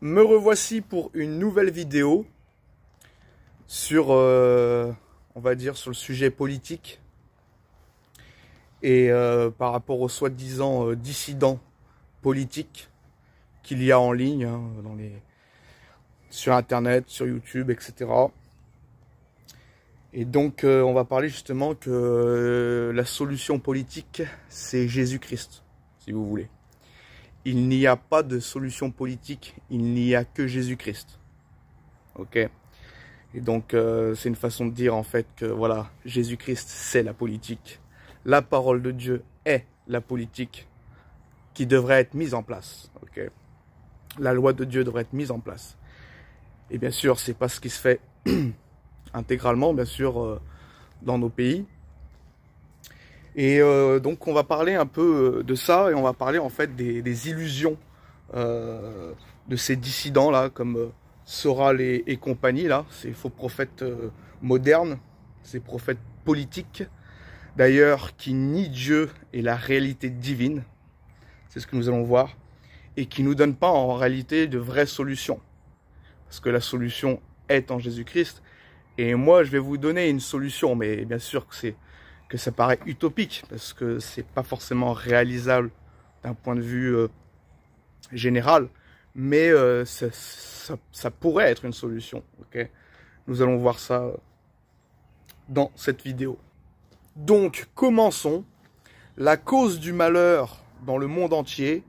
Me revoici pour une nouvelle vidéo sur, on va dire, sur le sujet politique et par rapport aux soi-disant dissidents politiques qu'il y a en ligne, hein, sur Internet, sur YouTube, etc. Et donc, on va parler justement que la solution politique, c'est Jésus-Christ, si vous voulez. Il n'y a pas de solution politique, il n'y a que Jésus-Christ. Ok? Et donc, c'est une façon de dire en fait que voilà, Jésus-Christ, c'est la politique. La parole de Dieu est la politique qui devrait être mise en place. Ok? La loi de Dieu devrait être mise en place. Et bien sûr, c'est pas ce qui se fait intégralement, bien sûr, dans nos pays. Et donc on va parler un peu de ça et on va parler en fait des illusions de ces dissidents là, comme Soral et compagnie là, ces faux prophètes modernes, ces prophètes politiques, d'ailleurs qui nient Dieu et la réalité divine, c'est ce que nous allons voir, et qui nous donnent pas en réalité de vraies solutions, parce que la solution est en Jésus-Christ. Et moi je vais vous donner une solution, mais bien sûr que ça paraît utopique, parce que c'est pas forcément réalisable d'un point de vue général, mais ça pourrait être une solution. Okay, nous allons voir ça dans cette vidéo. Donc, commençons. La cause du malheur dans le monde entier,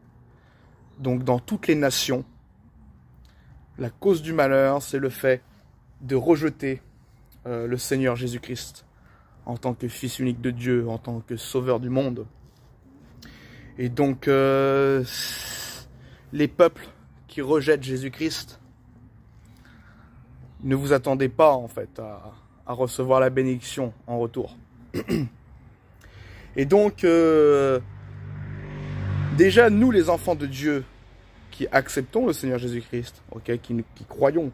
donc dans toutes les nations, la cause du malheur, c'est le fait de rejeter le Seigneur Jésus-Christ en tant que Fils unique de Dieu, en tant que Sauveur du monde. Et donc, les peuples qui rejettent Jésus-Christ, ne vous attendez pas en fait à recevoir la bénédiction en retour. Et donc, déjà nous les enfants de Dieu qui acceptons le Seigneur Jésus-Christ, okay, qui croyons,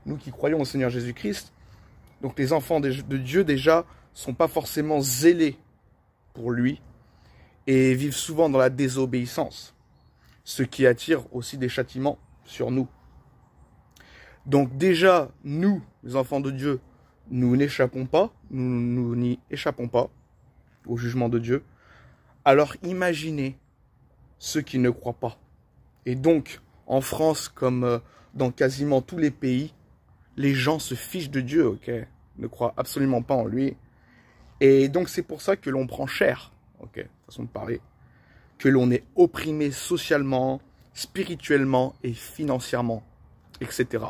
nous qui croyons au Seigneur Jésus-Christ, donc les enfants de Dieu déjà sont pas forcément zélés pour lui et vivent souvent dans la désobéissance, ce qui attire aussi des châtiments sur nous. Donc déjà, nous, les enfants de Dieu, nous n'échappons pas, nous n'y échappons pas au jugement de Dieu. Alors imaginez ceux qui ne croient pas. Et donc, en France, comme dans quasiment tous les pays, les gens se fichent de Dieu, ok, ne croient absolument pas en lui. Et donc c'est pour ça que l'on prend cher, ok, façon de parler, que l'on est opprimé socialement, spirituellement et financièrement, etc.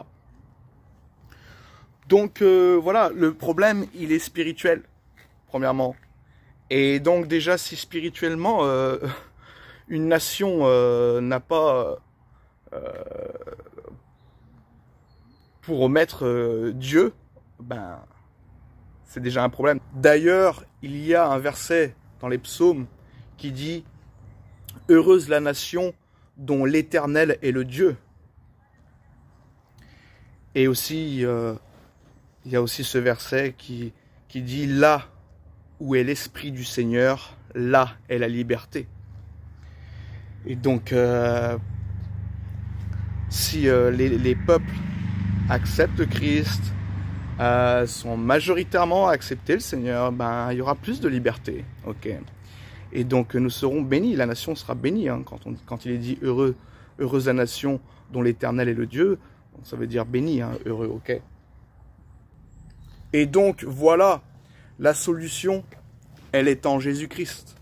Donc voilà, le problème il est spirituel, premièrement. Et donc déjà si spirituellement une nation n'a pas pour maître Dieu, ben c'est déjà un problème. D'ailleurs, il y a un verset dans les psaumes qui dit « Heureuse la nation dont l'Éternel est le Dieu ». Et aussi, il y a aussi ce verset qui dit « Là où est l'Esprit du Seigneur, là est la liberté ». Et donc, si les peuples acceptent Christ, sont majoritairement à accepter le Seigneur, ben il y aura plus de liberté, ok. Et donc nous serons bénis, la nation sera bénie, hein, quand il est dit heureuse la nation dont l'Éternel est le Dieu, donc ça veut dire béni, hein, heureux, ok. Et donc voilà, la solution, elle est en Jésus-Christ.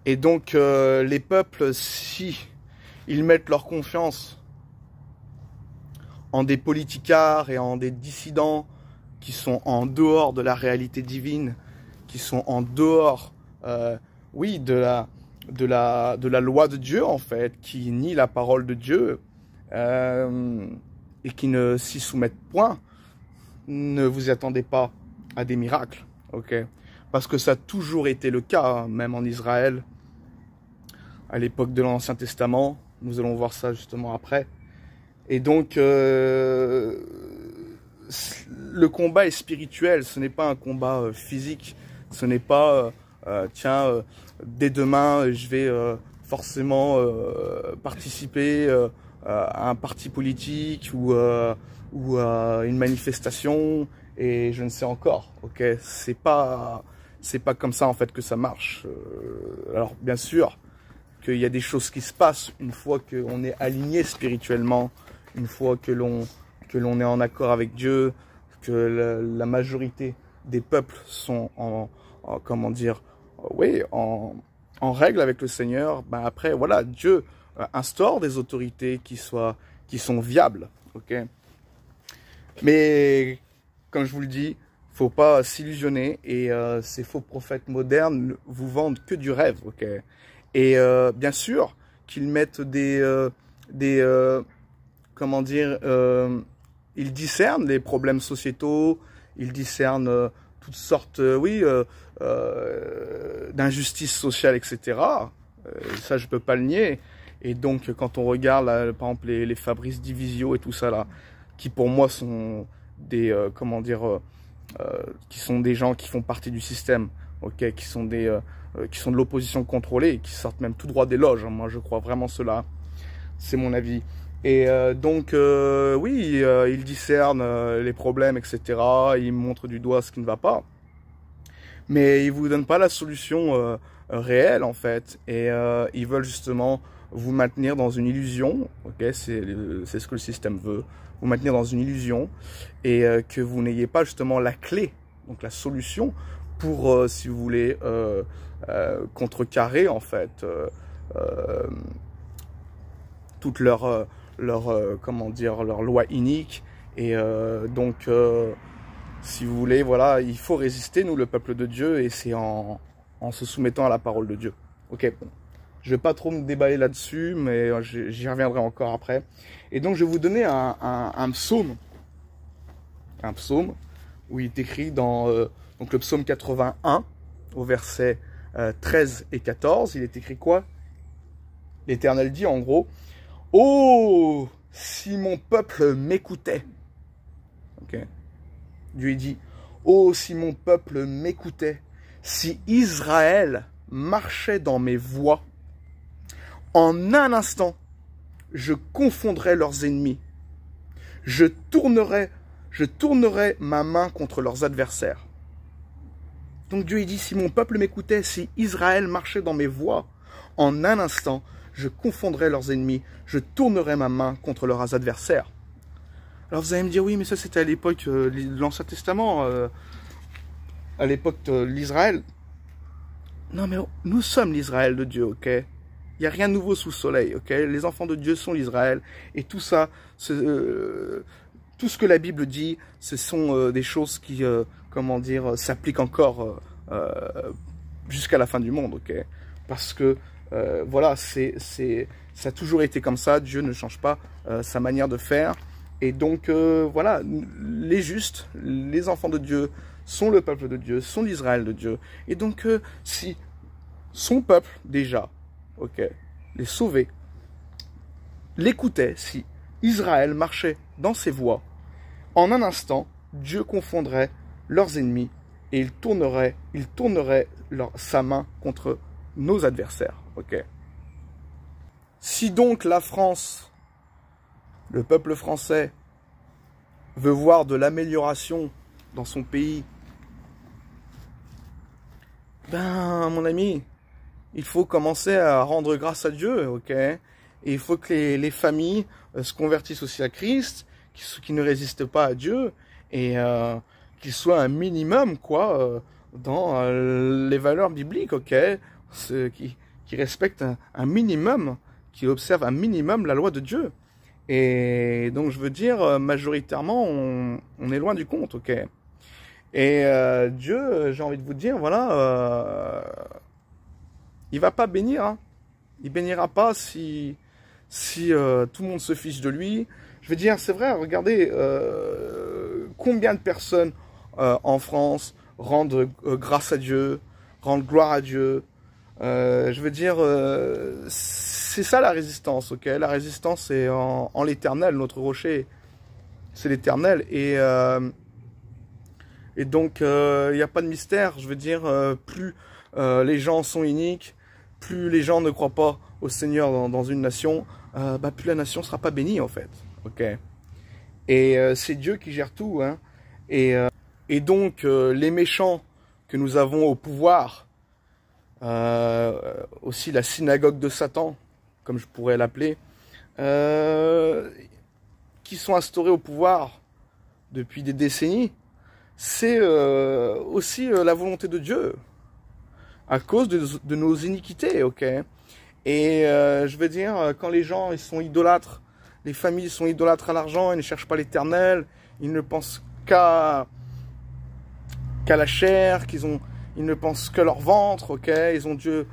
Et donc les peuples, si ils mettent leur confiance en des politicards et en des dissidents qui sont en dehors de la réalité divine, qui sont en dehors, oui, de la loi de Dieu en fait, qui nient la parole de Dieu et qui ne s'y soumettent point, ne vous attendez pas à des miracles, ok? Parce que ça a toujours été le cas, hein, même en Israël, à l'époque de l'Ancien Testament, nous allons voir ça justement après. Et donc, le combat est spirituel, ce n'est pas un combat physique, ce n'est pas, tiens, dès demain, je vais forcément participer un parti politique ou une manifestation et je ne sais encore. Ok, c'est pas comme ça en fait que ça marche. Alors bien sûr qu'il y a des choses qui se passent une fois qu'on est aligné spirituellement, une fois que l'on est en accord avec Dieu, que la majorité des peuples sont comment dire, oui, en règle avec le Seigneur. Ben après, voilà, Dieu instaure des autorités qui sont viables, ok. Mais comme je vous le dis, faut pas s'illusionner et ces faux prophètes modernes vous vendent que du rêve, ok. Et bien sûr qu'ils mettent comment dire, ils discernent les problèmes sociétaux, ils discernent toutes sortes, d'injustices sociales, etc. Ça, je peux pas le nier. Et donc, quand on regarde, là, par exemple, les Fabrice Divisio et tout ça, là, qui pour moi sont des, comment dire, qui sont des gens qui font partie du système, ok, qui sont de l'opposition contrôlée, qui sortent même tout droit des loges. Hein. Moi, je crois vraiment cela. C'est mon avis. Et donc, oui, ils discernent les problèmes, etc. Ils montrent du doigt ce qui ne va pas. Mais ils vous donnent pas la solution réelle, en fait. Et ils veulent justement vous maintenir dans une illusion. Ok, c'est ce que le système veut. Vous maintenir dans une illusion et que vous n'ayez pas justement la clé, donc la solution pour, si vous voulez, contrecarrer, en fait, toute comment dire, leur loi inique. Et donc, si vous voulez, voilà, il faut résister, nous, le peuple de Dieu, et c'est en se soumettant à la parole de Dieu. Ok, bon. Je vais pas trop me déballer là-dessus, mais j'y reviendrai encore après. Et donc, je vais vous donner un psaume. Un psaume où il est écrit dans donc le psaume 81, au verset 13 et 14. Il est écrit quoi? L'Éternel dit en gros, « Oh, si mon peuple m'écoutait !» Ok. Dieu dit, « Oh, si mon peuple m'écoutait, si Israël marchait dans mes voies, en un instant, je confondrais leurs ennemis. Je tournerais ma main contre leurs adversaires. » Donc Dieu dit, si mon peuple m'écoutait, si Israël marchait dans mes voies, en un instant, je confondrais leurs ennemis, je tournerais ma main contre leurs adversaires. Alors vous allez me dire, oui, mais ça c'était à l'époque de l'Ancien Testament, à l'époque de l'Israël. Non mais nous sommes l'Israël de Dieu, ok? Il n'y a rien de nouveau sous le soleil, ok? Les enfants de Dieu sont l'Israël. Et tout ça, tout ce que la Bible dit, ce sont des choses qui, comment dire, s'appliquent encore jusqu'à la fin du monde, ok? Parce que, voilà, ça a toujours été comme ça. Dieu ne change pas sa manière de faire. Et donc, voilà, les justes, les enfants de Dieu, sont le peuple de Dieu, sont l'Israël de Dieu. Et donc, si son peuple, déjà, ok, les sauvés, l'écoutaient, si Israël marchait dans ses voies, en un instant, Dieu confondrait leurs ennemis et il tournerait sa main contre nos adversaires. Ok. Si donc la France, le peuple français, veut voir de l'amélioration dans son pays, ben, mon ami, il faut commencer à rendre grâce à Dieu, ok? Et il faut que les familles se convertissent aussi à Christ, qui ne résistent pas à Dieu, et qu'ils soient un minimum, quoi, dans les valeurs bibliques, ok? Ceux qui respectent un minimum, qui observent un minimum la loi de Dieu. Et donc, je veux dire, majoritairement, on est loin du compte, ok? Et Dieu, j'ai envie de vous dire, voilà, il va pas bénir, hein. Il bénira pas si tout le monde se fiche de lui. Je veux dire, c'est vrai, regardez combien de personnes en France rendent grâce à Dieu, rendent gloire à Dieu. Je veux dire, c'est ça la résistance, ok? La résistance, c'est en l'Éternel, notre rocher, c'est l'Éternel. Et donc, il n'y a pas de mystère. Je veux dire, plus les gens sont iniques, plus les gens ne croient pas au Seigneur dans une nation, plus la nation sera pas bénie en fait. Ok. Et c'est Dieu qui gère tout. Hein. Et donc les méchants que nous avons au pouvoir, aussi la synagogue de Satan, comme je pourrais l'appeler, qui sont instaurés au pouvoir depuis des décennies, c'est aussi la volonté de Dieu, à cause de nos iniquités, ok. Et je veux dire, quand les gens ils sont idolâtres, les familles sont idolâtres à l'argent, ils ne cherchent pas l'Éternel, ils ne pensent qu'à la chair, ils ne pensent que leur ventre, ok. Ils ont Dieu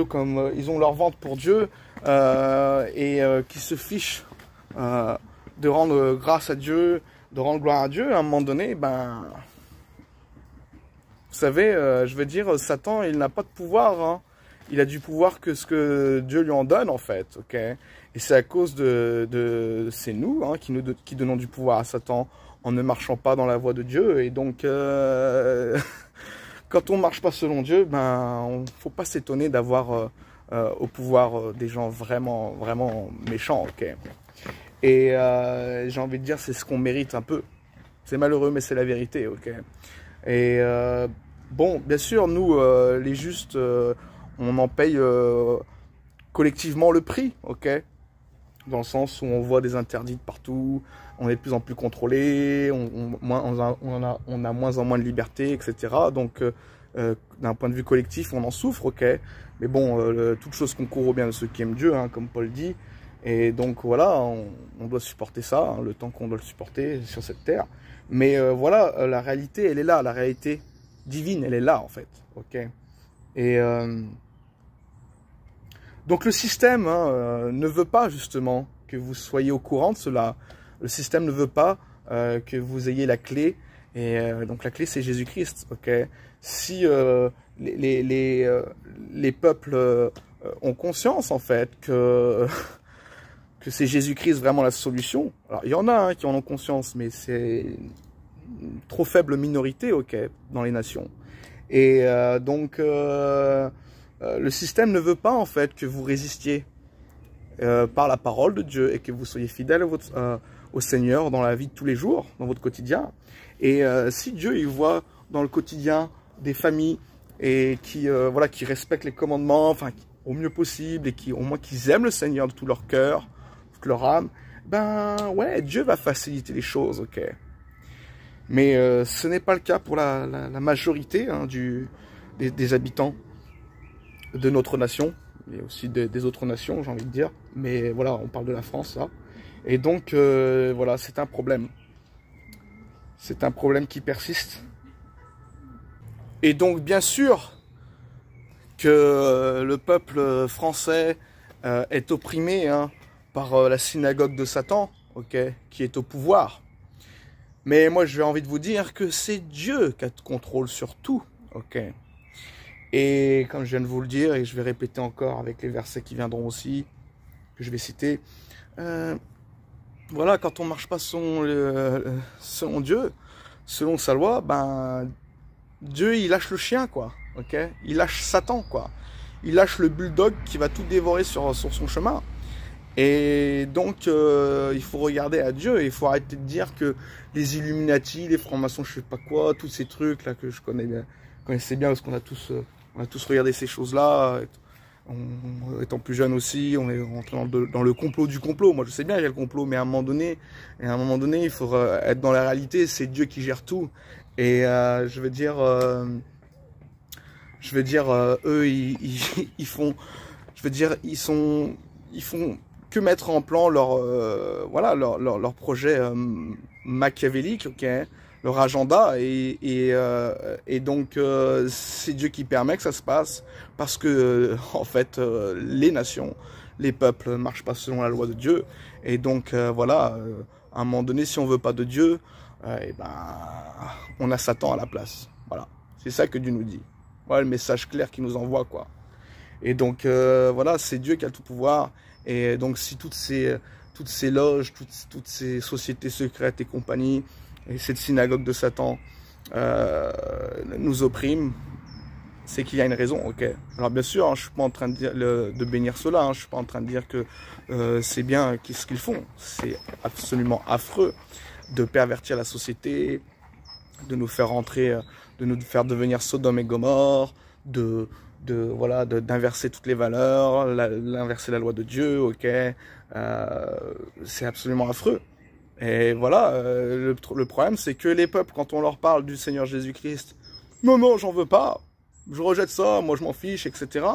comme ils ont leur ventre pour Dieu, qui se fichent de rendre grâce à Dieu, de rendre gloire à Dieu. À un moment donné, vous savez, je veux dire, Satan, il n'a pas de pouvoir, hein. Il a du pouvoir que ce que Dieu lui en donne, en fait, ok. Et c'est à cause c'est nous, hein, qui donnons du pouvoir à Satan en ne marchant pas dans la voie de Dieu. Et donc, quand on marche pas selon Dieu, faut pas s'étonner d'avoir au pouvoir des gens vraiment, vraiment méchants, ok. Et j'ai envie de dire, c'est ce qu'on mérite un peu. C'est malheureux, mais c'est la vérité, ok. Et bon, bien sûr, nous, les justes, on en paye collectivement le prix, ok. Dans le sens où on voit des interdits de partout, on est de plus en plus contrôlé, on a moins en moins de liberté, etc. Donc, d'un point de vue collectif, on en souffre, ok. Mais bon, toute chose concourt au bien de ceux qui aiment Dieu, hein, comme Paul dit. Et donc voilà, on doit supporter ça, hein, le temps qu'on doit le supporter sur cette terre. Mais voilà, la réalité, elle est là, la réalité divine, elle est là en fait, ok. Et donc le système ne veut pas justement que vous soyez au courant de cela. Le système ne veut pas que vous ayez la clé. Et donc la clé c'est Jésus-Christ, ok. Si les peuples ont conscience en fait que c'est Jésus-Christ vraiment la solution. Alors, il y en a qui en ont conscience, mais c'est une trop faible minorité, ok, dans les nations. Et donc, le système ne veut pas, en fait, que vous résistiez par la parole de Dieu et que vous soyez fidèles au Seigneur dans la vie de tous les jours, dans votre quotidien. Et si Dieu, il voit dans le quotidien des familles et qui respectent les commandements, enfin, au mieux possible, et au moins qu'ils aiment le Seigneur de tout leur cœur, leur âme, ouais, Dieu va faciliter les choses, ok. Mais ce n'est pas le cas pour la majorité hein, des habitants de notre nation, et aussi des autres nations, j'ai envie de dire. Mais voilà, on parle de la France, là. Et donc, voilà, c'est un problème. C'est un problème qui persiste. Et donc, bien sûr que le peuple français est opprimé, hein, par la synagogue de Satan, ok, qui est au pouvoir. Mais moi, j'ai envie de vous dire que c'est Dieu qui a le contrôle sur tout, ok. Et comme je viens de vous le dire, et je vais répéter encore avec les versets qui viendront aussi, que je vais citer, voilà, quand on ne marche pas selon Dieu, selon sa loi, Dieu, il lâche le chien, quoi, ok. Il lâche Satan, quoi. Il lâche le bulldog qui va tout dévorer sur son chemin. Et donc, il faut regarder à Dieu, et il faut arrêter de dire que les Illuminati, les francs-maçons, je sais pas quoi, tous ces trucs-là que je connaissais bien, parce qu'on a tous regardé ces choses-là, étant plus jeune aussi, on est rentré dans le complot du complot. Moi, je sais bien qu'il y a le complot, mais à un moment donné, il faut être dans la réalité, c'est Dieu qui gère tout. Et je veux dire, eux, ils font, je veux dire, ils font que mettre en plan leur projet machiavélique, ok, leur agenda, et donc c'est Dieu qui permet que ça se passe, parce que en fait les nations, les peuples ne marchent pas selon la loi de Dieu, et donc voilà, à un moment donné, si on veut pas de Dieu, on a Satan à la place. Voilà, c'est ça que Dieu nous dit. Voilà le message clair qu'il nous envoie, quoi. Et donc voilà, c'est Dieu qui a tout pouvoir. Et donc si toutes ces loges, toutes ces sociétés secrètes et compagnie, et cette synagogue de Satan nous oppriment, c'est qu'il y a une raison, ok. Alors bien sûr, hein, je suis pas en train de, dire, de bénir cela, hein, je suis pas en train de dire que c'est bien ce qu'ils font. C'est absolument affreux de pervertir la société, de nous faire rentrer, de nous faire devenir Sodome et Gomorrhe, d'inverser toutes les valeurs, d'inverser la loi de Dieu, ok. C'est absolument affreux. Et voilà, le problème c'est que les peuples, quand on leur parle du Seigneur Jésus-Christ, non, non, j'en veux pas, je rejette ça, moi je m'en fiche, etc.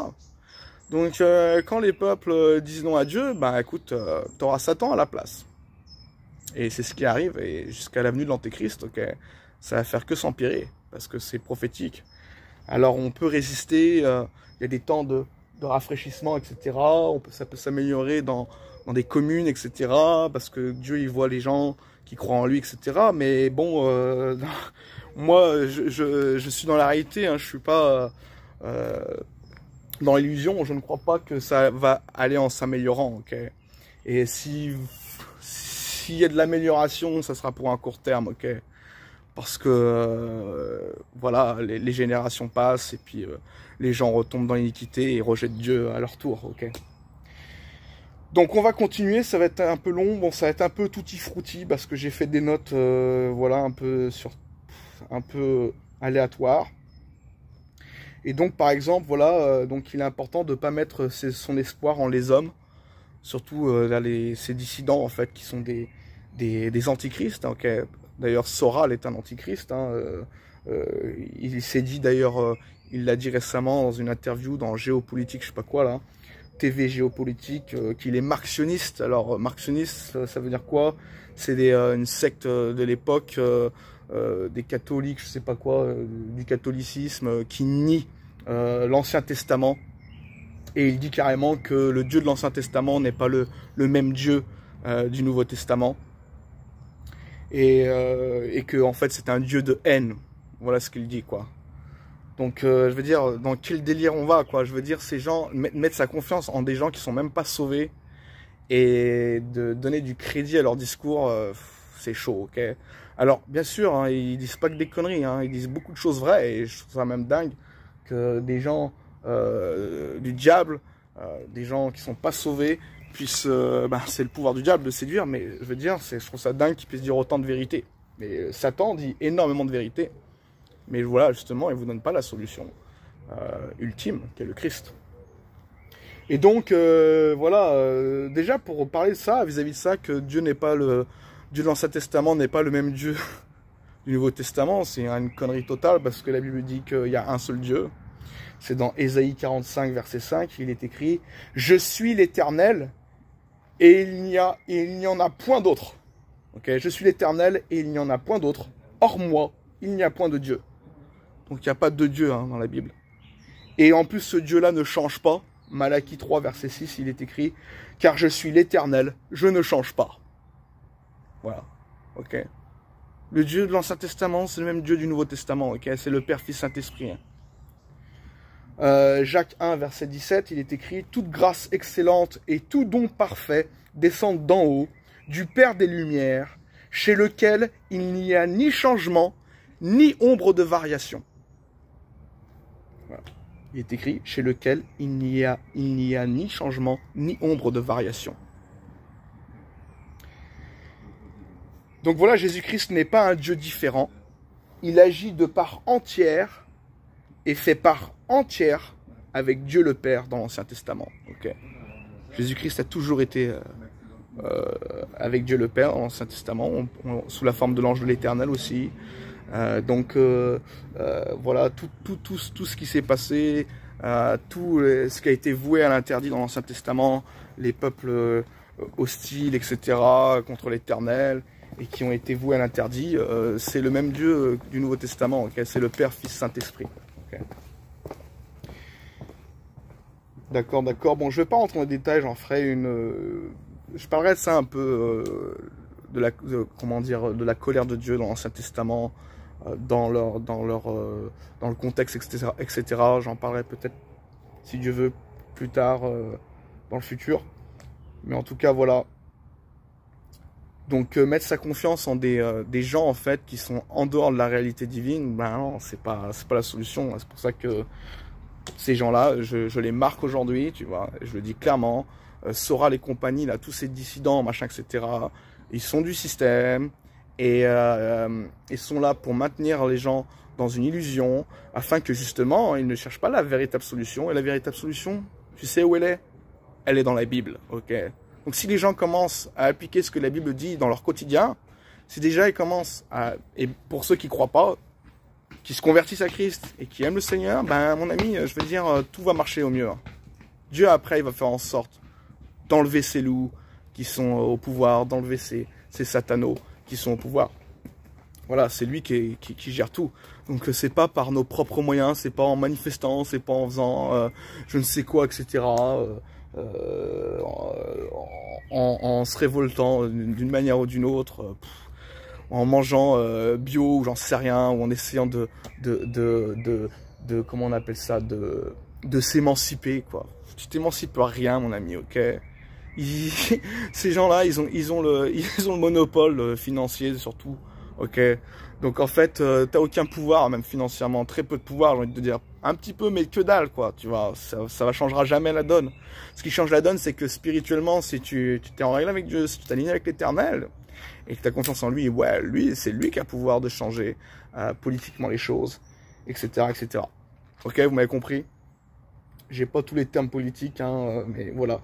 Donc quand les peuples disent non à Dieu, bah écoute, t'auras Satan à la place. Et c'est ce qui arrive, et jusqu'à l'avenue de l'Antéchrist, ok, ça va faire que s'empirer, parce que c'est prophétique. Alors on peut résister, il y a des temps de rafraîchissement, etc. Ça peut s'améliorer dans des communes, etc. Parce que Dieu, il voit les gens qui croient en lui, etc. Mais bon, moi, je suis dans la réalité, hein, je suis pas dans l'illusion. Je ne crois pas que ça va aller en s'améliorant, ok. Et s'il y a de l'amélioration, ça sera pour un court terme, ok. Parce que, voilà, les générations passent et puis les gens retombent dans l'iniquité et rejettent Dieu à leur tour, ok. Donc on va continuer, ça va être un peu long, bon ça va être un peu tutti-frutti parce que j'ai fait des notes, voilà, un peu aléatoires. Et donc par exemple, voilà, donc il est important de ne pas mettre son espoir en les hommes, surtout là, ces dissidents en fait qui sont des antichrists, hein, ok. D'ailleurs, Soral est un antichrist. Hein, il s'est dit d'ailleurs, il l'a dit récemment dans une interview dans Géopolitique, je sais pas quoi là, TV Géopolitique, qu'il est marxioniste. Alors, marxioniste, ça veut dire quoi? C'est une secte de l'époque, des catholiques, je sais pas quoi, du catholicisme, qui nie l'Ancien Testament. Et il dit carrément que le Dieu de l'Ancien Testament n'est pas le même Dieu du Nouveau Testament. Et que en fait c'est un dieu de haine, voilà ce qu'il dit quoi. Donc je veux dire, dans quel délire on va quoi. Je veux dire, ces gens mettent sa confiance en des gens qui sont même pas sauvés et de donner du crédit à leur discours, c'est chaud, ok. Alors bien sûr, hein, ils disent pas que des conneries, hein, ils disent beaucoup de choses vraies et je trouve ça même dingue que des gens du diable, des gens qui sont pas sauvés puisse, c'est le pouvoir du diable de séduire, mais je veux dire, je trouve ça dingue qu'il puisse dire autant de vérité. Mais Satan dit énormément de vérité, mais voilà, justement, il ne vous donne pas la solution ultime, qui est le Christ. Et donc, voilà, déjà pour parler de ça, vis-à-vis de ça, que Dieu n'est pas le Dieu de l'Ancien Testament n'est pas le même Dieu du Nouveau Testament, c'est une connerie totale, parce que la Bible dit qu'il y a un seul Dieu. C'est dans Ésaïe 45, verset 5, il est écrit « Je suis l'Éternel, et il n'y en a point d'autre. » Okay, je suis l'Éternel, et il n'y en a point d'autre. Hors moi, il n'y a point de Dieu. Donc il n'y a pas de Dieu hein, dans la Bible. Et en plus, ce Dieu-là ne change pas. Malachie 3, verset 6, il est écrit « Car je suis l'Éternel, je ne change pas. » Voilà, ok. Le Dieu de l'Ancien Testament, c'est le même Dieu du Nouveau Testament, ok. C'est le Père, Fils, Saint-Esprit. Hein. Jacques 1, verset 17, il est écrit « Toute grâce excellente et tout don parfait descendent d'en haut, du Père des Lumières, chez lequel il n'y a ni changement, ni ombre de variation. » Voilà. Il est écrit « Chez lequel il n'y a ni changement, ni ombre de variation. » Donc voilà, Jésus-Christ n'est pas un Dieu différent. Il agit de part entière et fait part entière avec Dieu le Père dans l'Ancien Testament. Okay. Jésus-Christ a toujours été avec Dieu le Père dans l'Ancien Testament, sous la forme de l'ange de l'Éternel aussi. Voilà, tout ce qui s'est passé, tout ce qui a été voué à l'interdit dans l'Ancien Testament, les peuples hostiles, etc., contre l'Éternel, et qui ont été voués à l'interdit, c'est le même Dieu du Nouveau Testament, okay. C'est le Père, Fils, Saint-Esprit. Okay. D'accord, d'accord. Bon, je vais pas rentrer dans les détails, j'en ferai je parlerai de ça un peu, de la colère de Dieu dans l'Ancien Testament, dans le contexte, etc. J'en parlerai peut-être, si Dieu veut, plus tard, dans le futur. Mais en tout cas, voilà. Donc mettre sa confiance en des gens en fait qui sont en dehors de la réalité divine, ben non, c'est pas la solution. C'est pour ça que ces gens-là, je les marque aujourd'hui, tu vois, je le dis clairement. Soral et compagnie, là, tous ces dissidents, machin, etc. Ils sont du système et ils sont là pour maintenir les gens dans une illusion, afin que justement ils ne cherchent pas la véritable solution. Et la véritable solution, tu sais où elle est? Elle est dans la Bible, ok? Donc si les gens commencent à appliquer ce que la Bible dit dans leur quotidien, si déjà ils commencent à, et pour ceux qui croient pas, qui se convertissent à Christ et qui aiment le Seigneur, ben mon ami, je veux dire, tout va marcher au mieux. Dieu après il va faire en sorte d'enlever ces loups qui sont au pouvoir, d'enlever ces satanos qui sont au pouvoir. Voilà, c'est lui qui gère tout. Donc c'est pas par nos propres moyens, c'est pas en manifestant, c'est pas en faisant je ne sais quoi, etc. En se révoltant d'une manière ou d'une autre, en mangeant bio ou j'en sais rien, ou en essayant de comment on appelle ça, de s'émanciper, quoi. Tu t'émancipes à rien, mon ami, ok? Ces gens-là, ils ont le monopole financier surtout, ok? Donc en fait, t'as aucun pouvoir, même financièrement, très peu de pouvoir, j'ai envie de te dire, un petit peu, mais que dalle, quoi, tu vois, ça changera jamais la donne. Ce qui change la donne, c'est que spirituellement, si tu t'es en règle avec Dieu, si tu t'alignes avec l'Éternel, et que tu as confiance en lui, ouais, c'est lui qui a le pouvoir de changer politiquement les choses, etc., etc. Ok, vous m'avez compris? J'ai pas tous les termes politiques, hein, mais voilà.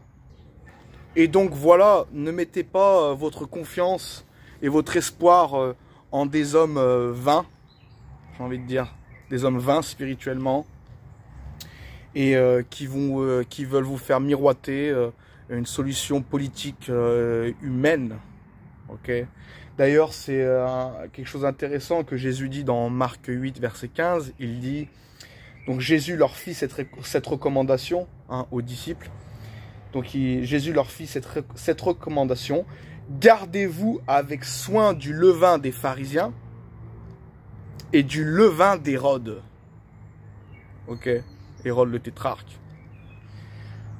Et donc voilà, ne mettez pas votre confiance et votre espoir en des hommes vains, j'ai envie de dire, des hommes vains spirituellement, et qui veulent vous faire miroiter une solution politique humaine. Ok. D'ailleurs, c'est quelque chose d'intéressant que Jésus dit dans Marc 8, verset 15. Il dit, donc Jésus leur fit cette recommandation aux disciples. Donc Jésus leur fit cette recommandation. Gardez-vous avec soin du levain des pharisiens et du levain d'Hérode. Ok, Hérode le tétrarque.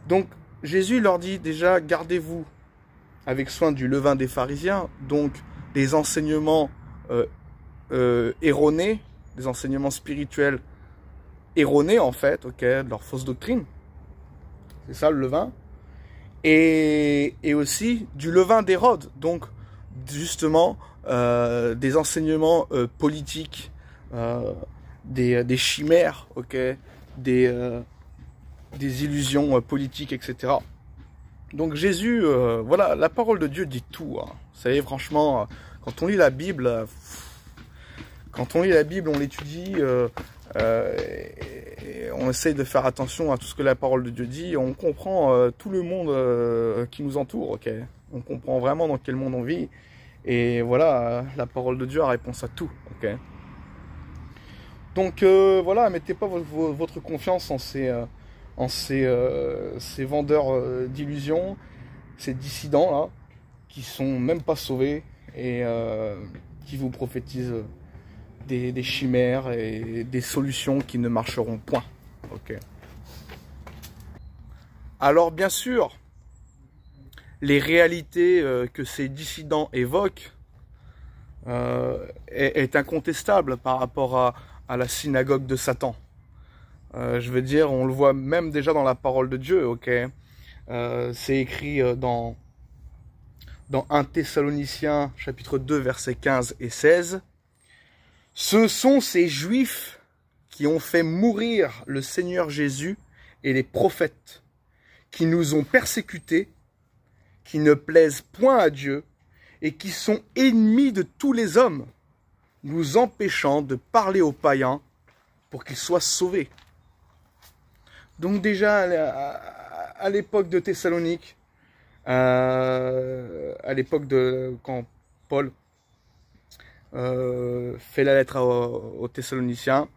Donc Jésus leur dit déjà, gardez-vous avec soin du levain des pharisiens, donc des enseignements erronés, des enseignements spirituels erronés en fait, ok, de leur fausse doctrine. C'est ça le levain. Et aussi du levain d'Hérode, donc justement des enseignements politiques, des chimères, ok, des illusions politiques, etc. Donc Jésus, voilà, la parole de Dieu dit tout. Hein. Vous savez, franchement, quand on lit la Bible, on l'étudie, et on essaye de faire attention à tout ce que la parole de Dieu dit. On comprend tout le monde qui nous entoure, ok. On comprend vraiment dans quel monde on vit. Et voilà, la parole de Dieu a réponse à tout, ok. Donc voilà, mettez pas votre confiance en ces vendeurs d'illusions, ces dissidents là, qui sont même pas sauvés et qui vous prophétisent des chimères et des solutions qui ne marcheront point. Okay. Alors bien sûr, les réalités que ces dissidents évoquent est incontestable par rapport à la synagogue de Satan. Je veux dire, on le voit même déjà dans la parole de Dieu, ok. C'est écrit dans 1 Thessaloniciens chapitre 2 versets 15 et 16. Ce sont ces Juifs qui ont fait mourir le Seigneur Jésus et les prophètes, qui nous ont persécutés, qui ne plaisent point à Dieu et qui sont ennemis de tous les hommes, nous empêchant de parler aux païens pour qu'ils soient sauvés. Donc déjà, à l'époque de Thessalonique, à l'époque de quand Paul fait la lettre aux Thessaloniciens,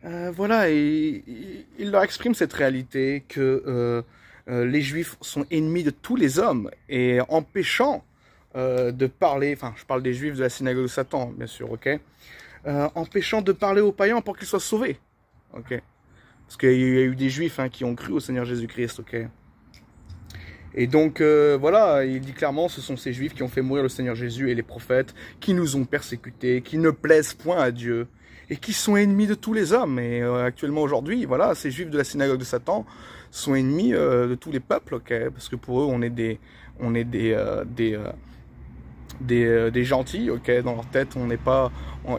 voilà, et il leur exprime cette réalité que les Juifs sont ennemis de tous les hommes et empêchant de parler, enfin je parle des Juifs de la synagogue de Satan, bien sûr, ok, empêchant de parler aux païens pour qu'ils soient sauvés, ok. Parce qu'il y a eu des Juifs qui ont cru au Seigneur Jésus-Christ, ok. Et donc, voilà, il dit clairement, ce sont ces Juifs qui ont fait mourir le Seigneur Jésus et les prophètes, qui nous ont persécutés, qui ne plaisent point à Dieu, et qui sont ennemis de tous les hommes. Et actuellement, aujourd'hui, voilà, ces Juifs de la synagogue de Satan sont ennemis de tous les peuples, ok, parce que pour eux, on est des gentils, ok, dans leur tête,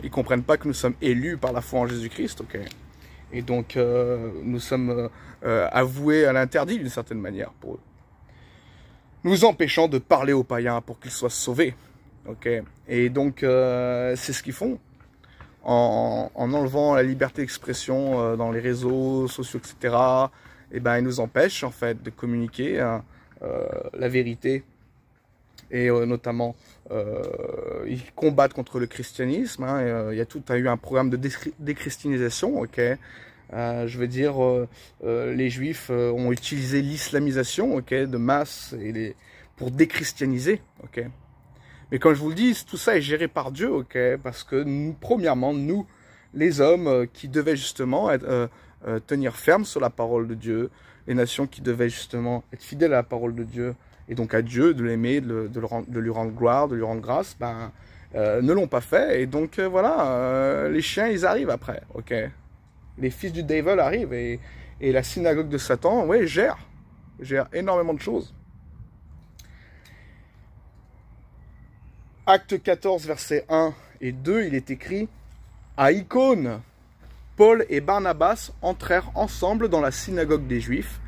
ils comprennent pas que nous sommes élus par la foi en Jésus-Christ, ok. Et donc, nous sommes avoués à l'interdit d'une certaine manière pour eux, nous empêchant de parler aux païens pour qu'ils soient sauvés, ok. Et donc, c'est ce qu'ils font en enlevant la liberté d'expression dans les réseaux sociaux, etc. Et ben, ils nous empêchent en fait de communiquer la vérité. Et notamment, ils combattent contre le christianisme. Hein, il y a eu un programme de déchristianisation, ok. Je veux dire, les Juifs ont utilisé l'islamisation, ok, de masse pour déchristianiser, ok. Mais comme je vous le dis, tout ça est géré par Dieu, ok, parce que premièrement, nous, les hommes qui devaient justement tenir ferme sur la parole de Dieu, les nations qui devaient justement être fidèles à la parole de Dieu, et donc à Dieu, de l'aimer, de lui rendre gloire, de lui rendre grâce, ben, ne l'ont pas fait. Et donc voilà, les chiens, ils arrivent après, ok. Les fils du devil arrivent et la synagogue de Satan, ouais, gère énormément de choses. Acte 14, versets 1 et 2, il est écrit « À Icône, Paul et Barnabas entrèrent ensemble dans la synagogue des Juifs,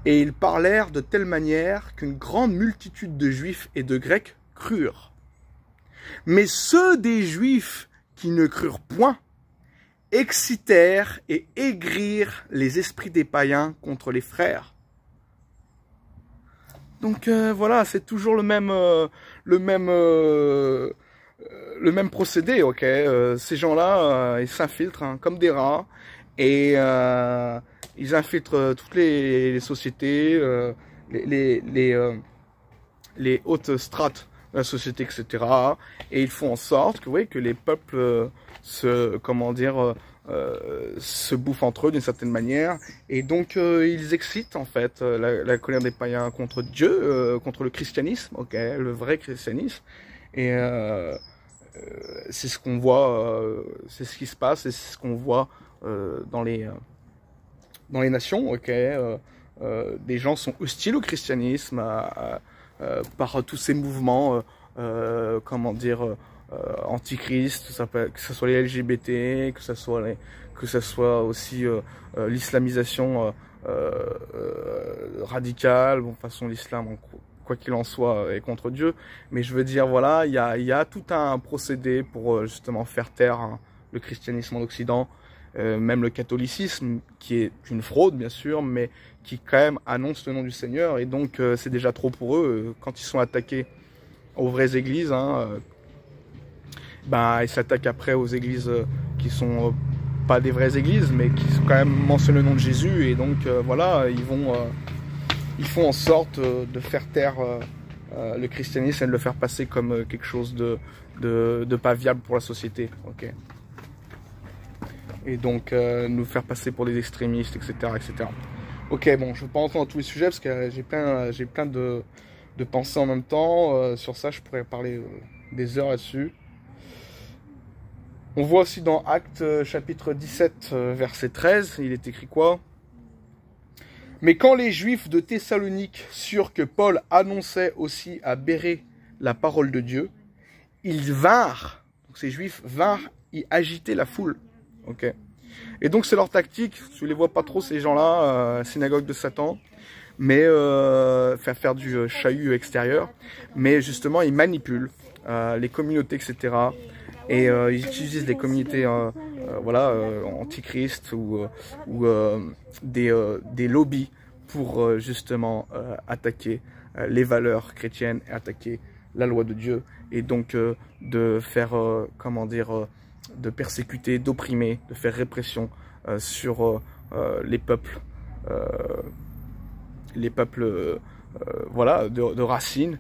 et ils parlèrent de telle manière qu'une grande multitude de Juifs et de Grecs crurent. Mais ceux des Juifs qui ne crurent point excitèrent et aigrirent les esprits des païens contre les frères. » Donc voilà, c'est toujours le même procédé, ok. Ces gens-là, ils s'infiltrent hein, comme des rats et ils infiltrent toutes les sociétés, les hautes strates de la société, etc. Et ils font en sorte que, oui, que les peuples se bouffent entre eux d'une certaine manière. Et donc, ils excitent, en fait, la colère des païens contre Dieu, contre le christianisme, ok, le vrai christianisme. Et c'est ce qu'on voit, c'est ce qui se passe, et c'est ce qu'on voit dans les nations, ok. Des gens sont hostiles au christianisme par tous ces mouvements, antichrist, que ce soit les LGBT, que ce soit aussi l'islamisation radicale. Bon, de toute façon, l'islam, quoi qu'il en soit, est contre Dieu. Mais je veux dire, voilà, il y a tout un procédé pour justement faire taire hein, le christianisme en Occident, même le catholicisme, qui est une fraude, bien sûr, mais qui quand même annonce le nom du Seigneur. Et donc, c'est déjà trop pour eux. Quand ils sont attaqués aux vraies églises, hein, ils s'attaquent après aux églises qui sont pas des vraies églises, mais qui quand même mentionnent le nom de Jésus. Et donc, voilà, ils font en sorte de faire taire le christianisme et de le faire passer comme quelque chose de pas viable pour la société, ok. Et donc nous faire passer pour des extrémistes, etc., etc. Ok, bon, je ne vais pas rentrer dans tous les sujets parce que j'ai plein de pensées en même temps. Sur ça, je pourrais parler des heures là-dessus. On voit aussi dans Actes chapitre 17, verset 13, il est écrit quoi ? Mais quand les Juifs de Thessalonique surent que Paul annonçait aussi à Bérée la parole de Dieu, ils vinrent, donc ces Juifs vinrent y agiter la foule. Ok. Et donc c'est leur tactique, je ne les vois pas trop ces gens-là, synagogue de Satan, mais faire du chahut extérieur, mais justement ils manipulent les communautés, etc. Et ils utilisent les communautés antichrist ou des lobbies pour justement attaquer les valeurs chrétiennes et attaquer la loi de Dieu, et donc de faire de persécuter, d'opprimer, de faire répression sur les peuples de racines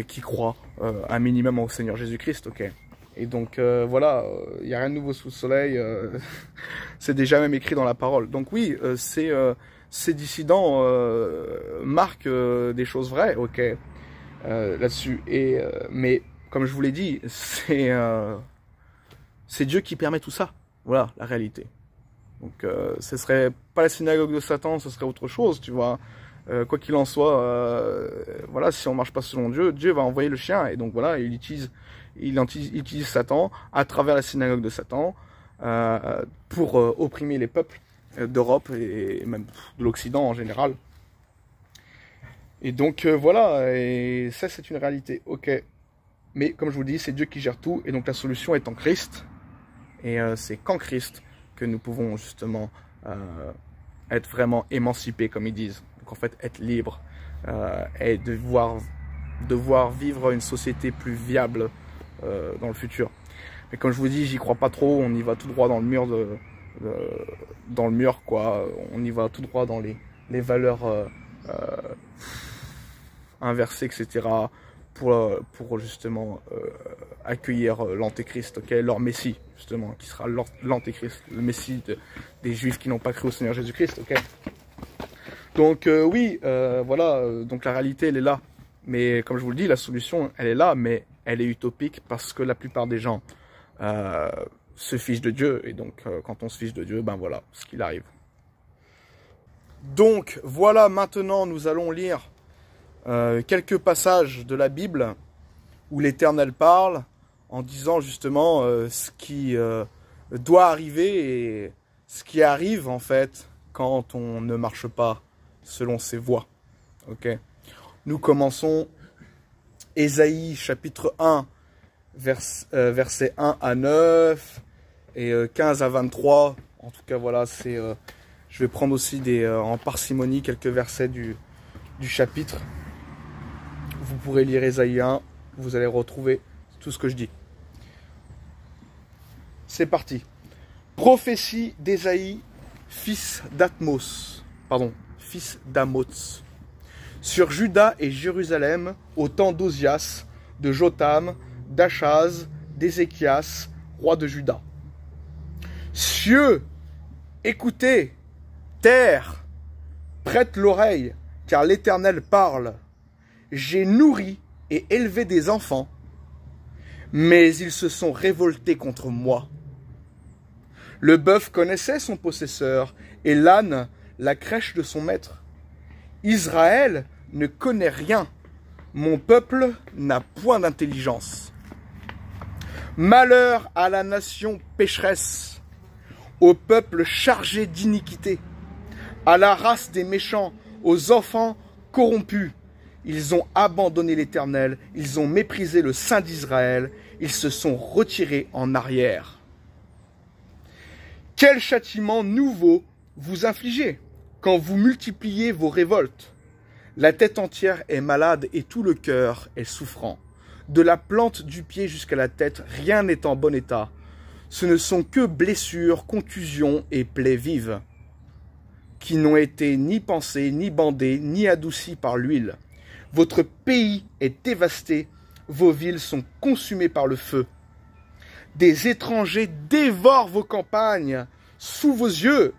qui croient un minimum au Seigneur Jésus-Christ, ok. Et donc voilà, il n'y a rien de nouveau sous le soleil, c'est déjà même écrit dans la parole. Donc oui, c'est ces dissidents marquent des choses vraies, ok, là-dessus. Mais comme je vous l'ai dit, c'est Dieu qui permet tout ça. Voilà la réalité. Donc ce serait pas la synagogue de Satan, ce serait autre chose, tu vois. Quoi qu'il en soit, voilà, si on marche pas selon Dieu, Dieu va envoyer le chien. Et donc voilà, il utilise Satan à travers la synagogue de Satan pour opprimer les peuples d'Europe et même de l'Occident en général. Et donc voilà, et ça c'est une réalité, ok. Mais comme je vous dis, c'est Dieu qui gère tout, et donc la solution est en Christ. Et c'est qu'en Christ que nous pouvons justement être vraiment émancipés, comme ils disent. Donc en fait, être libre et devoir vivre une société plus viable dans le futur. Mais comme je vous dis, j'y crois pas trop, on y va tout droit dans le mur quoi. On y va tout droit dans les valeurs inversées, etc. pour justement accueillir l'antéchrist, ok, leur messie, justement, qui sera l'antéchrist, le messie des juifs qui n'ont pas cru au Seigneur Jésus-Christ, ok. Donc oui, voilà, donc la réalité elle est là, mais comme je vous le dis, la solution elle est là, mais elle est utopique parce que la plupart des gens se fichent de Dieu, et donc quand on se fiche de Dieu, ben voilà ce qu'il arrive. Donc voilà, maintenant nous allons lire quelques passages de la Bible où l'Éternel parle en disant justement ce qui doit arriver et ce qui arrive en fait quand on ne marche pas selon ses voies. Ok. Nous commençons Ésaïe chapitre 1 versets 1 à 9 et 15 à 23. En tout cas voilà, c'est je vais prendre aussi en parcimonie quelques versets du chapitre. Vous pourrez lire Ésaïe 1, vous allez retrouver tout ce que je dis. C'est parti. Prophétie d'Ésaïe, fils d'Amos, sur Juda et Jérusalem au temps d'Osias, de Jotham, d'Achaz, d'Ézéchias, roi de Juda. Cieux, écoutez, terre, prête l'oreille, car l'Éternel parle. J'ai nourri et élevé des enfants, mais ils se sont révoltés contre moi. Le bœuf connaissait son possesseur, et l'âne la crèche de son maître. Israël ne connaît rien, mon peuple n'a point d'intelligence. Malheur à la nation pécheresse, au peuple chargé d'iniquité, à la race des méchants, aux enfants corrompus. Ils ont abandonné l'Éternel, ils ont méprisé le Saint d'Israël, ils se sont retirés en arrière. Quel châtiment nouveau vous infligez quand vous multipliez vos révoltes? La tête entière est malade et tout le cœur est souffrant. De la plante du pied jusqu'à la tête, rien n'est en bon état. Ce ne sont que blessures, contusions et plaies vives, qui n'ont été ni pansées, ni bandées, ni adoucies par l'huile. Votre pays est dévasté, vos villes sont consumées par le feu. Des étrangers dévorent vos campagnes sous vos yeux.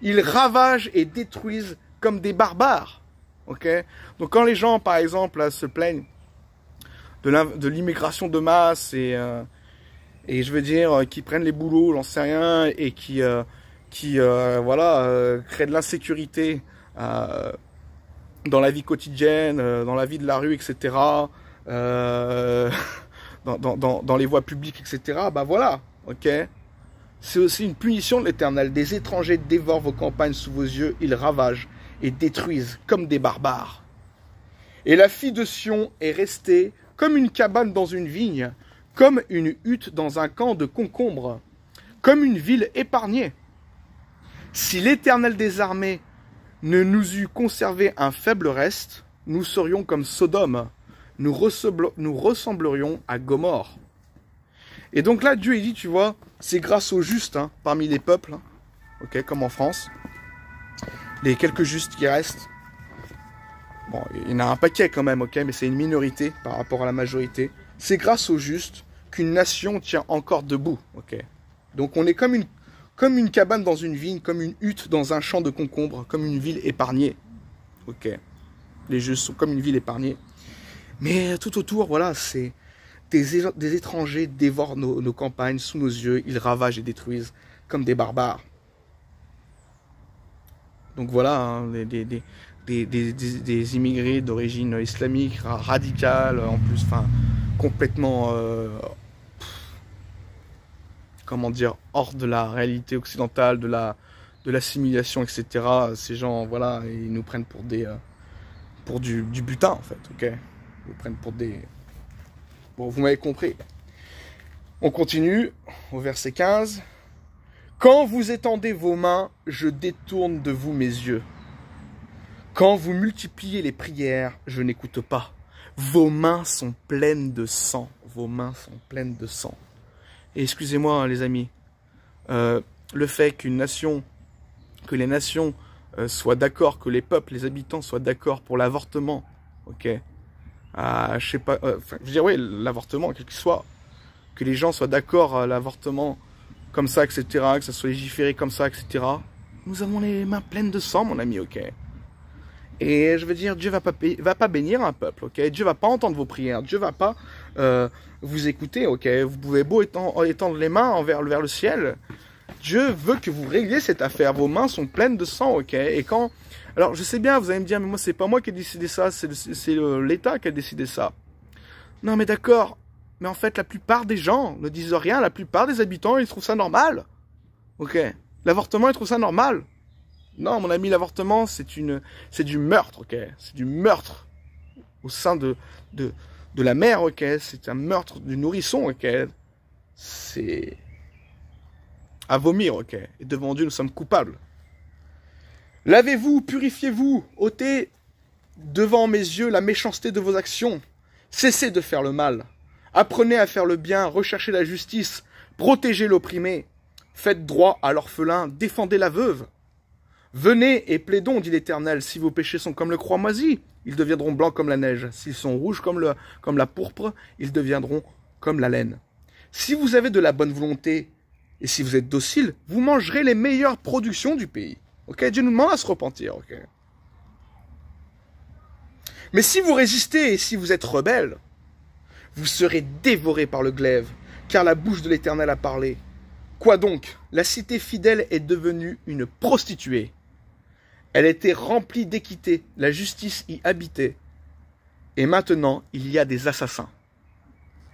Ils ravagent et détruisent comme des barbares. Okay. Donc quand les gens, par exemple, là, se plaignent de l'immigration de masse et je veux dire, qui prennent les boulots, j'en sais rien, et qui voilà, créent de l'insécurité dans la vie quotidienne, dans la vie de la rue, etc., dans les voies publiques, etc., bah voilà, ok. C'est aussi une punition de l'Éternel. Des étrangers dévorent vos campagnes sous vos yeux, ils ravagent et détruisent comme des barbares. Et la fille de Sion est restée comme une cabane dans une vigne, comme une hutte dans un camp de concombres, comme une ville épargnée. Si l'Éternel des armées ne nous eût conservé un faible reste, nous serions comme Sodome, nous ressemblerions à Gomorrhe. Et donc là, Dieu il dit, tu vois, c'est grâce aux justes parmi les peuples, ok, comme en France, les quelques justes qui restent. Bon, il y en a un paquet quand même, ok, mais c'est une minorité par rapport à la majorité. C'est grâce aux justes qu'une nation tient encore debout, ok. Donc on est comme comme une cabane dans une vigne, comme une hutte dans un champ de concombres, comme une ville épargnée. Ok, les jeux sont comme une ville épargnée. Mais tout autour, voilà, c'est des étrangers dévorent nos campagnes sous nos yeux, ils ravagent et détruisent comme des barbares. Donc voilà, hein, des immigrés d'origine islamique, radicale, en plus, enfin, complètement, comment dire, hors de la réalité occidentale, de l'assimilation, etc. Ces gens, voilà, ils nous prennent pour du butin, en fait, ok? Ils nous prennent pour des... Bon, vous m'avez compris. On continue au verset 15. Quand vous étendez vos mains, je détourne de vous mes yeux. Quand vous multipliez les prières, je n'écoute pas. Vos mains sont pleines de sang. Vos mains sont pleines de sang. Et excusez-moi, les amis, le fait que les nations soient d'accord, que les peuples, les habitants soient d'accord pour l'avortement, ok? Je sais pas, je veux dire, oui, l'avortement, quel qu'il soit, que les gens soient d'accord à l'avortement comme ça, etc., que ça soit légiféré comme ça, etc. Nous avons les mains pleines de sang, mon ami, ok? Et je veux dire, Dieu va pas bénir un peuple, ok? Dieu va pas entendre vos prières, Dieu va pas vous écouter, ok? Vous pouvez beau étendre les mains vers le ciel, Dieu veut que vous régliez cette affaire. Vos mains sont pleines de sang, ok? Et quand... Alors, je sais bien, vous allez me dire, mais moi, c'est pas moi qui ai décidé ça, c'est l'État qui a décidé ça. Non, mais d'accord. Mais en fait, la plupart des gens ne disent rien. La plupart des habitants, ils trouvent ça normal. Ok? L'avortement, ils trouvent ça normal. Non, mon ami, l'avortement, c'est du meurtre, ok? C'est du meurtre au sein de la mère, ok? C'est un meurtre du nourrisson, ok? C'est à vomir, ok? Et devant Dieu, nous sommes coupables. Lavez-vous, purifiez-vous, ôtez devant mes yeux la méchanceté de vos actions. Cessez de faire le mal. Apprenez à faire le bien, recherchez la justice, protégez l'opprimé. Faites droit à l'orphelin, défendez la veuve. Venez et plaidons, dit l'Éternel, si vos péchés sont comme le croix moisi, ils deviendront blancs comme la neige. S'ils sont rouges comme la pourpre, ils deviendront comme la laine. Si vous avez de la bonne volonté et si vous êtes docile, vous mangerez les meilleures productions du pays. Ok, Dieu nous demande à se repentir, ok. Mais si vous résistez et si vous êtes rebelle, vous serez dévorés par le glaive, car la bouche de l'Éternel a parlé. Quoi donc? La cité fidèle est devenue une prostituée. Elle était remplie d'équité, la justice y habitait. Et maintenant, il y a des assassins.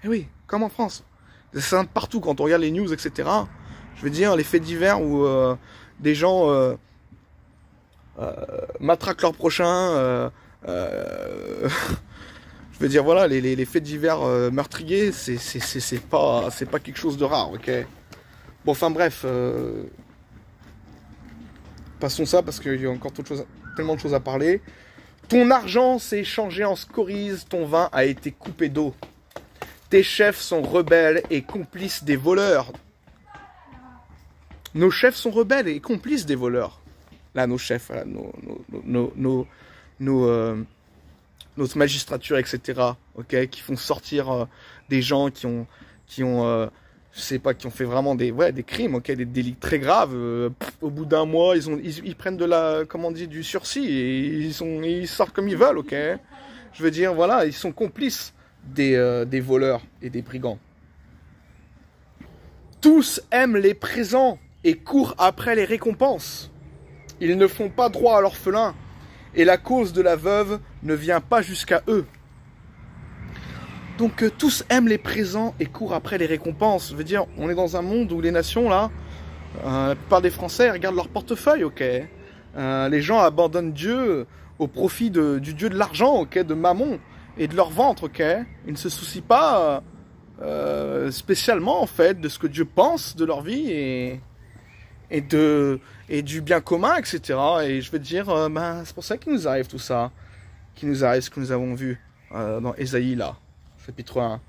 Eh oui, comme en France. Des assassins partout quand on regarde les news, etc. Je veux dire, les faits divers où des gens matraquent leur prochain. Je veux dire, voilà, les faits divers meurtriers, c'est pas quelque chose de rare, ok? Bon, enfin bref, passons ça parce qu'il y a encore tellement de choses à parler. Ton argent s'est changé en scories, ton vin a été coupé d'eau. Tes chefs sont rebelles et complices des voleurs. Nos chefs sont rebelles et complices des voleurs. Là, nos chefs, voilà, notre magistrature, etc., ok, qui font sortir des gens qui ont je sais pas, qui ont fait vraiment des crimes, ok, des délits très graves. Au bout d'un mois, ils prennent du sursis et ils sortent comme ils veulent, ok. Je veux dire, voilà, ils sont complices des voleurs et des brigands. Tous aiment les présents et courent après les récompenses. Ils ne font pas droit à l'orphelin et la cause de la veuve ne vient pas jusqu'à eux. Donc tous aiment les présents et courent après les récompenses. Je veux dire, on est dans un monde où les nations, là, la plupart des Français regardent leur portefeuille, ok. Les gens abandonnent Dieu au profit du Dieu de l'argent, ok, de Mammon, et de leur ventre, ok. Ils ne se soucient pas spécialement, en fait, de ce que Dieu pense de leur vie et du bien commun, etc. Et je veux dire, c'est pour ça qu'il nous arrive tout ça. Qu'il nous arrive ce que nous avons vu dans Ésaïe, là. Chapitre 1.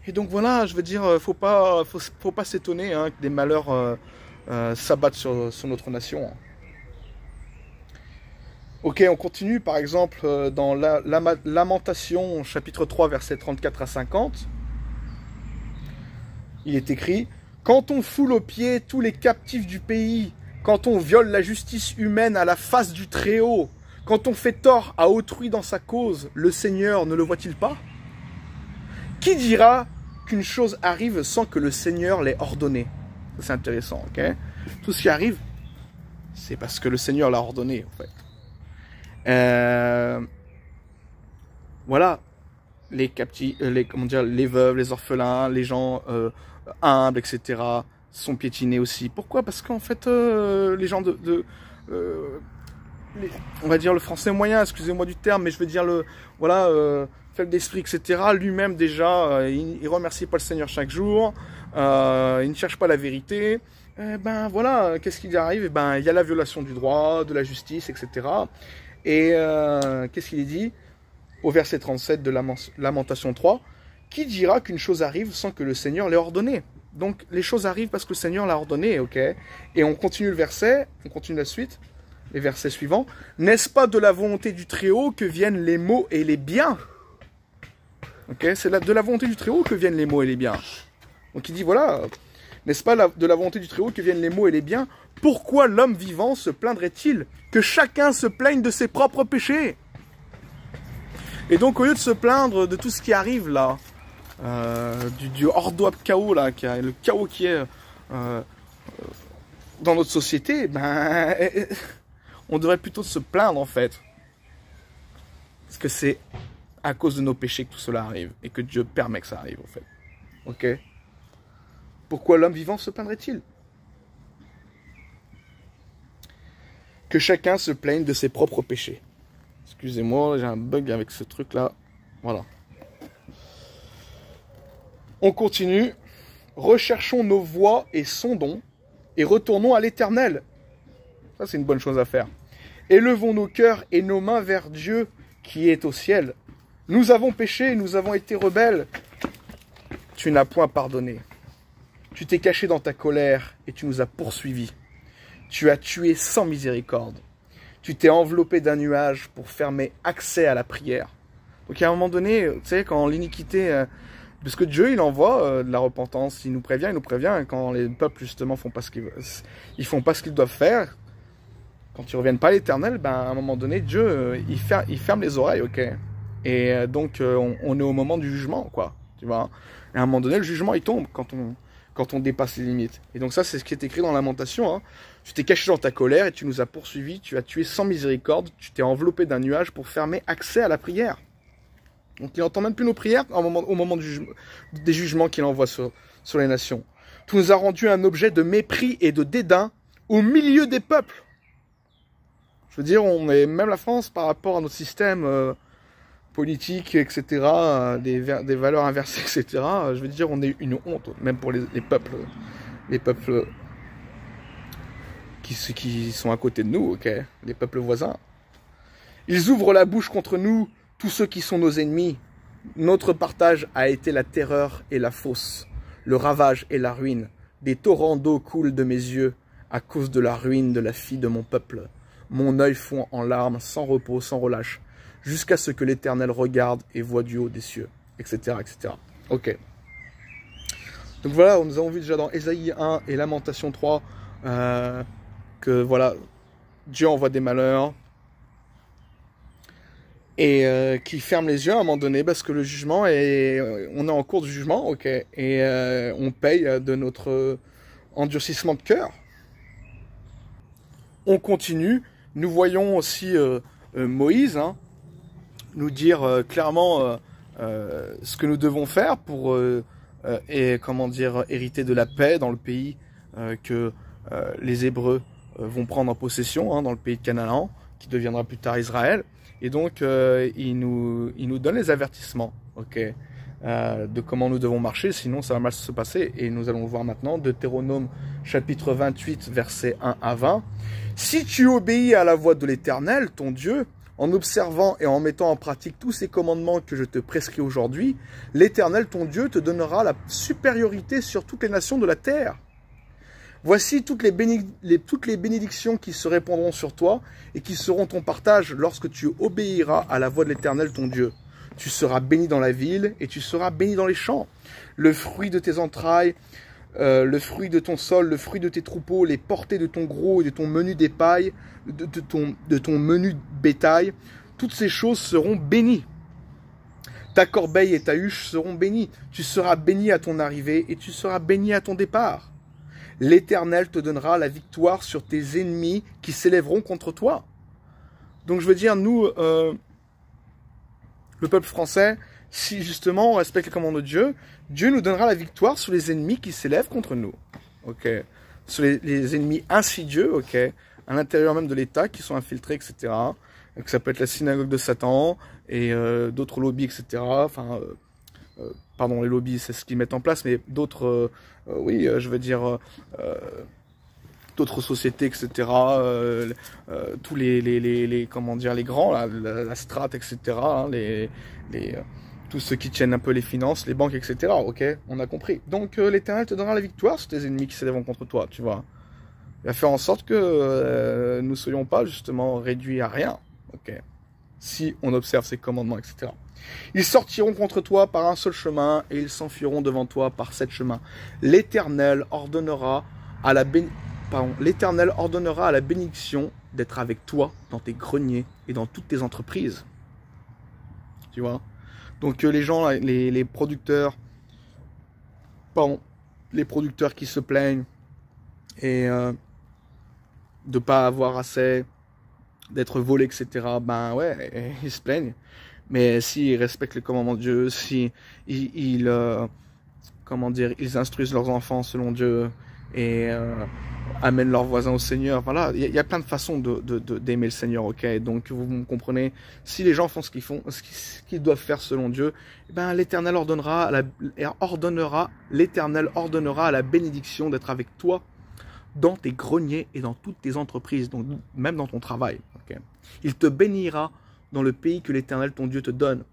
Et donc voilà, je veux dire, faut pas s'étonner que des malheurs s'abattent sur notre nation. Ok, on continue par exemple dans Lamentation, chapitre 3, versets 34 à 50. Il est écrit: Quand on foule aux pieds tous les captifs du pays, quand on viole la justice humaine à la face du Très-Haut, quand on fait tort à autrui dans sa cause, le Seigneur ne le voit-il pas? Qui dira qu'une chose arrive sans que le Seigneur l'ait ordonné? C'est intéressant, ok? Tout ce qui arrive, c'est parce que le Seigneur l'a ordonné, en fait. Voilà, les captifs, les veuves, les orphelins, les gens humbles, etc., sont piétinés aussi. Pourquoi? Parce qu'en fait, les gens on va dire le français moyen, excusez-moi du terme, mais je veux dire faible d'esprit, etc. Lui-même déjà, il remercie pas le Seigneur chaque jour, il ne cherche pas la vérité. Ben voilà, qu'est-ce qui lui arrive? Ben il y a la violation du droit, de la justice, etc. Et qu'est-ce qu'il dit au verset 37 de Lamentation 3? Qui dira qu'une chose arrive sans que le Seigneur l'ait ordonné? Donc les choses arrivent parce que le Seigneur l'a ordonné, ok? Et on continue le verset, on continue la suite, les versets suivants. N'est-ce pas de la volonté du Très-Haut que viennent les maux et les biens? Ok, c'est de la volonté du Très-Haut que viennent les maux et les biens. Donc il dit voilà, n'est-ce pas de la volonté du Très-Haut que viennent les maux et les biens? Pourquoi l'homme vivant se plaindrait-il? Que chacun se plaigne de ses propres péchés. Et donc au lieu de se plaindre de tout ce qui arrive là, du hors-d'Europe chaos là, le chaos qui est dans notre société, ben on devrait plutôt se plaindre en fait. Parce que c'est à cause de nos péchés que tout cela arrive et que Dieu permet que ça arrive en fait. Ok? Pourquoi l'homme vivant se plaindrait-il? Que chacun se plaigne de ses propres péchés. Excusez-moi, j'ai un bug avec ce truc là. Voilà. On continue. Recherchons nos voies et sondons et retournons à l'Éternel. Ça, c'est une bonne chose à faire. Élevons nos cœurs et nos mains vers Dieu qui est au ciel. Nous avons péché, nous avons été rebelles. Tu n'as point pardonné. Tu t'es caché dans ta colère et tu nous as poursuivis. Tu as tué sans miséricorde. Tu t'es enveloppé d'un nuage pour fermer accès à la prière. Donc à un moment donné, tu sais, quand l'iniquité... parce que Dieu, il envoie de la repentance, il nous prévient, quand les peuples, justement, font pas ce qu'ils doivent faire, quand ils reviennent pas à l'Éternel, ben, à un moment donné, Dieu, il ferme les oreilles, ok? Et donc, on est au moment du jugement, quoi, tu vois? Et à un moment donné, le jugement, il tombe quand on dépasse les limites. Et donc ça, c'est ce qui est écrit dans Lamentation, hein. Tu t'es caché dans ta colère et tu nous as poursuivis, tu as tué sans miséricorde, tu t'es enveloppé d'un nuage pour fermer accès à la prière. Donc il n'entend même plus nos prières au moment des jugements qu'il envoie sur les nations. Tu nous as rendu un objet de mépris et de dédain au milieu des peuples. Je veux dire, on est même la France par rapport à notre système politique, etc., des valeurs inversées, etc. Je veux dire, on est une honte, même pour les peuples qui sont à côté de nous, ok, les peuples voisins. Ils ouvrent la bouche contre nous, tous ceux qui sont nos ennemis. Notre partage a été la terreur et la fosse, le ravage et la ruine. Des torrents d'eau coulent de mes yeux à cause de la ruine de la fille de mon peuple. Mon œil fond en larmes, sans repos, sans relâche, jusqu'à ce que l'Éternel regarde et voit du haut des cieux, etc., etc. Ok. Donc voilà, nous avons vu déjà dans Ésaïe 1 et Lamentation 3 que voilà, Dieu envoie des malheurs et qui ferme les yeux à un moment donné parce que le jugement est... on est en cours du jugement, ok, et on paye de notre endurcissement de cœur. On continue, nous voyons aussi Moïse nous dire clairement ce que nous devons faire pour hériter de la paix dans le pays que les Hébreux vont prendre en possession, dans le pays de Canaan, qui deviendra plus tard Israël. Et donc, il nous donne les avertissements, ok, de comment nous devons marcher, sinon ça va mal se passer. Et nous allons le voir maintenant, Deutéronome chapitre 28, versets 1 à 20. « Si tu obéis à la voix de l'Éternel, ton Dieu, en observant et en mettant en pratique tous ces commandements que je te prescris aujourd'hui, l'Éternel, ton Dieu, te donnera la supériorité sur toutes les nations de la terre. Voici toutes les bénédictions qui se répandront sur toi et qui seront ton partage lorsque tu obéiras à la voix de l'Éternel, ton Dieu. Tu seras béni dans la ville et tu seras béni dans les champs. Le fruit de tes entrailles le fruit de ton sol, le fruit de tes troupeaux, les portées de ton gros et de ton menu d'épaille, de ton menu bétail, toutes ces choses seront bénies. Ta corbeille et ta huche seront bénies. Tu seras béni à ton arrivée et tu seras béni à ton départ. L'Éternel te donnera la victoire sur tes ennemis qui s'élèveront contre toi. Donc je veux dire, nous, le peuple français, si justement on respecte les commandements de Dieu, Dieu nous donnera la victoire sur les ennemis qui s'élèvent contre nous. Ok, sur les ennemis insidieux, ok, à l'intérieur même de l'État, qui sont infiltrés, etc. Donc ça peut être la synagogue de Satan et d'autres lobbies, etc. Enfin, pardon, les lobbies, c'est ce qu'ils mettent en place, mais d'autres, oui, je veux dire, d'autres sociétés, etc. Tous comment dire, les grands, la strate, etc. Hein, tous ceux qui tiennent un peu les finances, les banques, etc. Ok, on a compris. Donc l'Éternel te donnera la victoire sur tes ennemis qui s'élèveront contre toi, tu vois. Il va faire en sorte que nous ne soyons pas justement réduits à rien. Ok, si on observe ses commandements, etc. Ils sortiront contre toi par un seul chemin et ils s'enfuiront devant toi par 7 chemins. L'Éternel ordonnera à la bénédiction d'être avec toi dans tes greniers et dans toutes tes entreprises. Tu vois. Donc les gens, les producteurs, les producteurs qui se plaignent et de pas avoir assez, d'être volés, etc. Ben ouais, ils se plaignent. Mais s'ils respectent les commandements de Dieu, si comment dire, ils instruisent leurs enfants selon Dieu et amènent leurs voisins au Seigneur, voilà, il y a plein de façons d'aimer le Seigneur, ok. Donc vous me comprenez, si les gens font ce qu'ils doivent faire selon Dieu, eh ben l'Éternel ordonnera à la bénédiction d'être avec toi dans tes greniers et dans toutes tes entreprises, donc même dans ton travail, ok. Il te bénira dans le pays que l'Éternel ton Dieu te donne,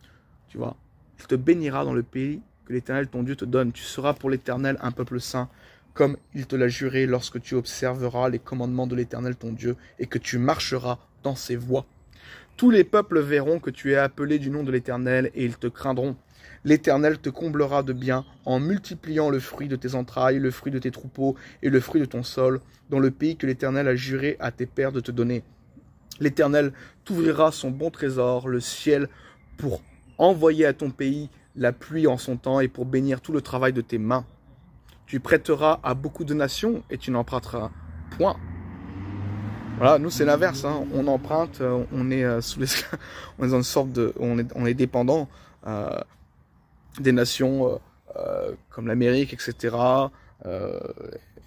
tu vois. Il te bénira dans le pays que l'Éternel ton Dieu te donne. Tu seras pour l'Éternel un peuple saint, comme il te l'a juré lorsque tu observeras les commandements de l'Éternel ton Dieu et que tu marcheras dans ses voies. Tous les peuples verront que tu es appelé du nom de l'Éternel et ils te craindront. L'Éternel te comblera de bien en multipliant le fruit de tes entrailles, le fruit de tes troupeaux et le fruit de ton sol, dans le pays que l'Éternel a juré à tes pères de te donner. L'Éternel t'ouvrira son bon trésor, le ciel, pour envoyer à ton pays la pluie en son temps et pour bénir tout le travail de tes mains. Tu prêteras à beaucoup de nations et tu n'emprunteras point. Voilà, nous c'est l'inverse, hein. On emprunte, on est on est dans une sorte de, on est dépendant des nations comme l'Amérique, etc.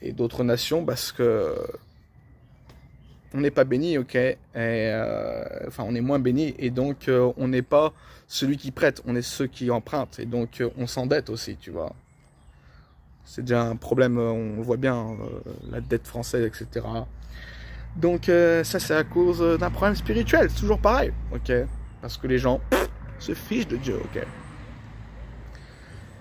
Et d'autres nations parce que on n'est pas béni, ok, enfin on est moins béni et donc on n'est pas celui qui prête, on est ceux qui empruntent et donc on s'endette aussi, tu vois. C'est déjà un problème, on le voit bien, la dette française, etc. Donc ça c'est à cause d'un problème spirituel, c'est toujours pareil, ok, parce que les gens se fichent de Dieu, ok.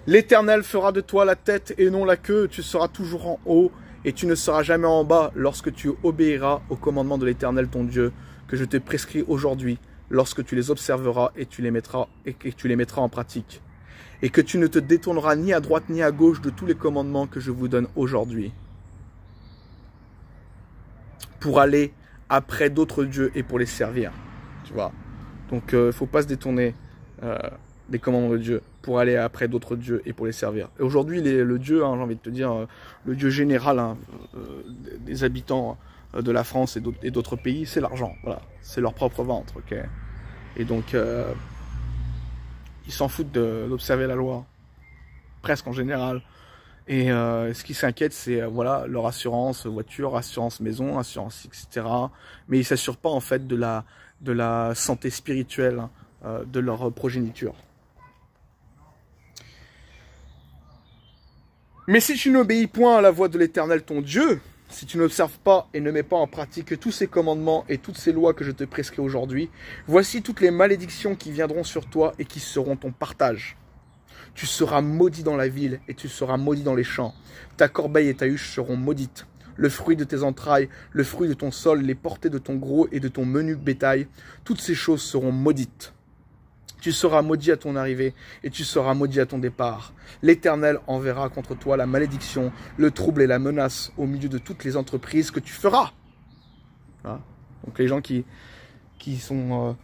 L'Éternel fera de toi la tête et non la queue, tu seras toujours en haut et tu ne seras jamais en bas lorsque tu obéiras aux commandements de l'Éternel ton Dieu que je te prescris aujourd'hui, lorsque tu les observeras et que tu les mettras en pratique, et que tu ne te détourneras ni à droite ni à gauche de tous les commandements que je vous donne aujourd'hui, pour aller après d'autres dieux et pour les servir, tu vois. Donc il ne faut pas se détourner des commandements de Dieu pour aller après d'autres dieux et pour les servir. Et aujourd'hui, le Dieu, hein, j'ai envie de te dire, le Dieu général hein, des habitants de la France et d'autres pays, c'est l'argent. Voilà, c'est leur propre ventre, ok. Et donc, ils s'en foutent d'observer la loi, presque en général. Et ce qui s'inquiète, c'est voilà, leur assurance voiture, assurance maison, assurance, etc. Mais ils ne s'assurent pas en fait de la santé spirituelle de leur progéniture. Mais si tu n'obéis point à la voix de l'Éternel ton Dieu, si tu n'observes pas et ne mets pas en pratique tous ces commandements et toutes ces lois que je te prescris aujourd'hui, voici toutes les malédictions qui viendront sur toi et qui seront ton partage. Tu seras maudit dans la ville et tu seras maudit dans les champs. Ta corbeille et ta huche seront maudites. Le fruit de tes entrailles, le fruit de ton sol, les portées de ton gros et de ton menu bétail, toutes ces choses seront maudites. Tu seras maudit à ton arrivée et tu seras maudit à ton départ. L'Éternel enverra contre toi la malédiction, le trouble et la menace au milieu de toutes les entreprises que tu feras. Hein? Donc les gens qui sont...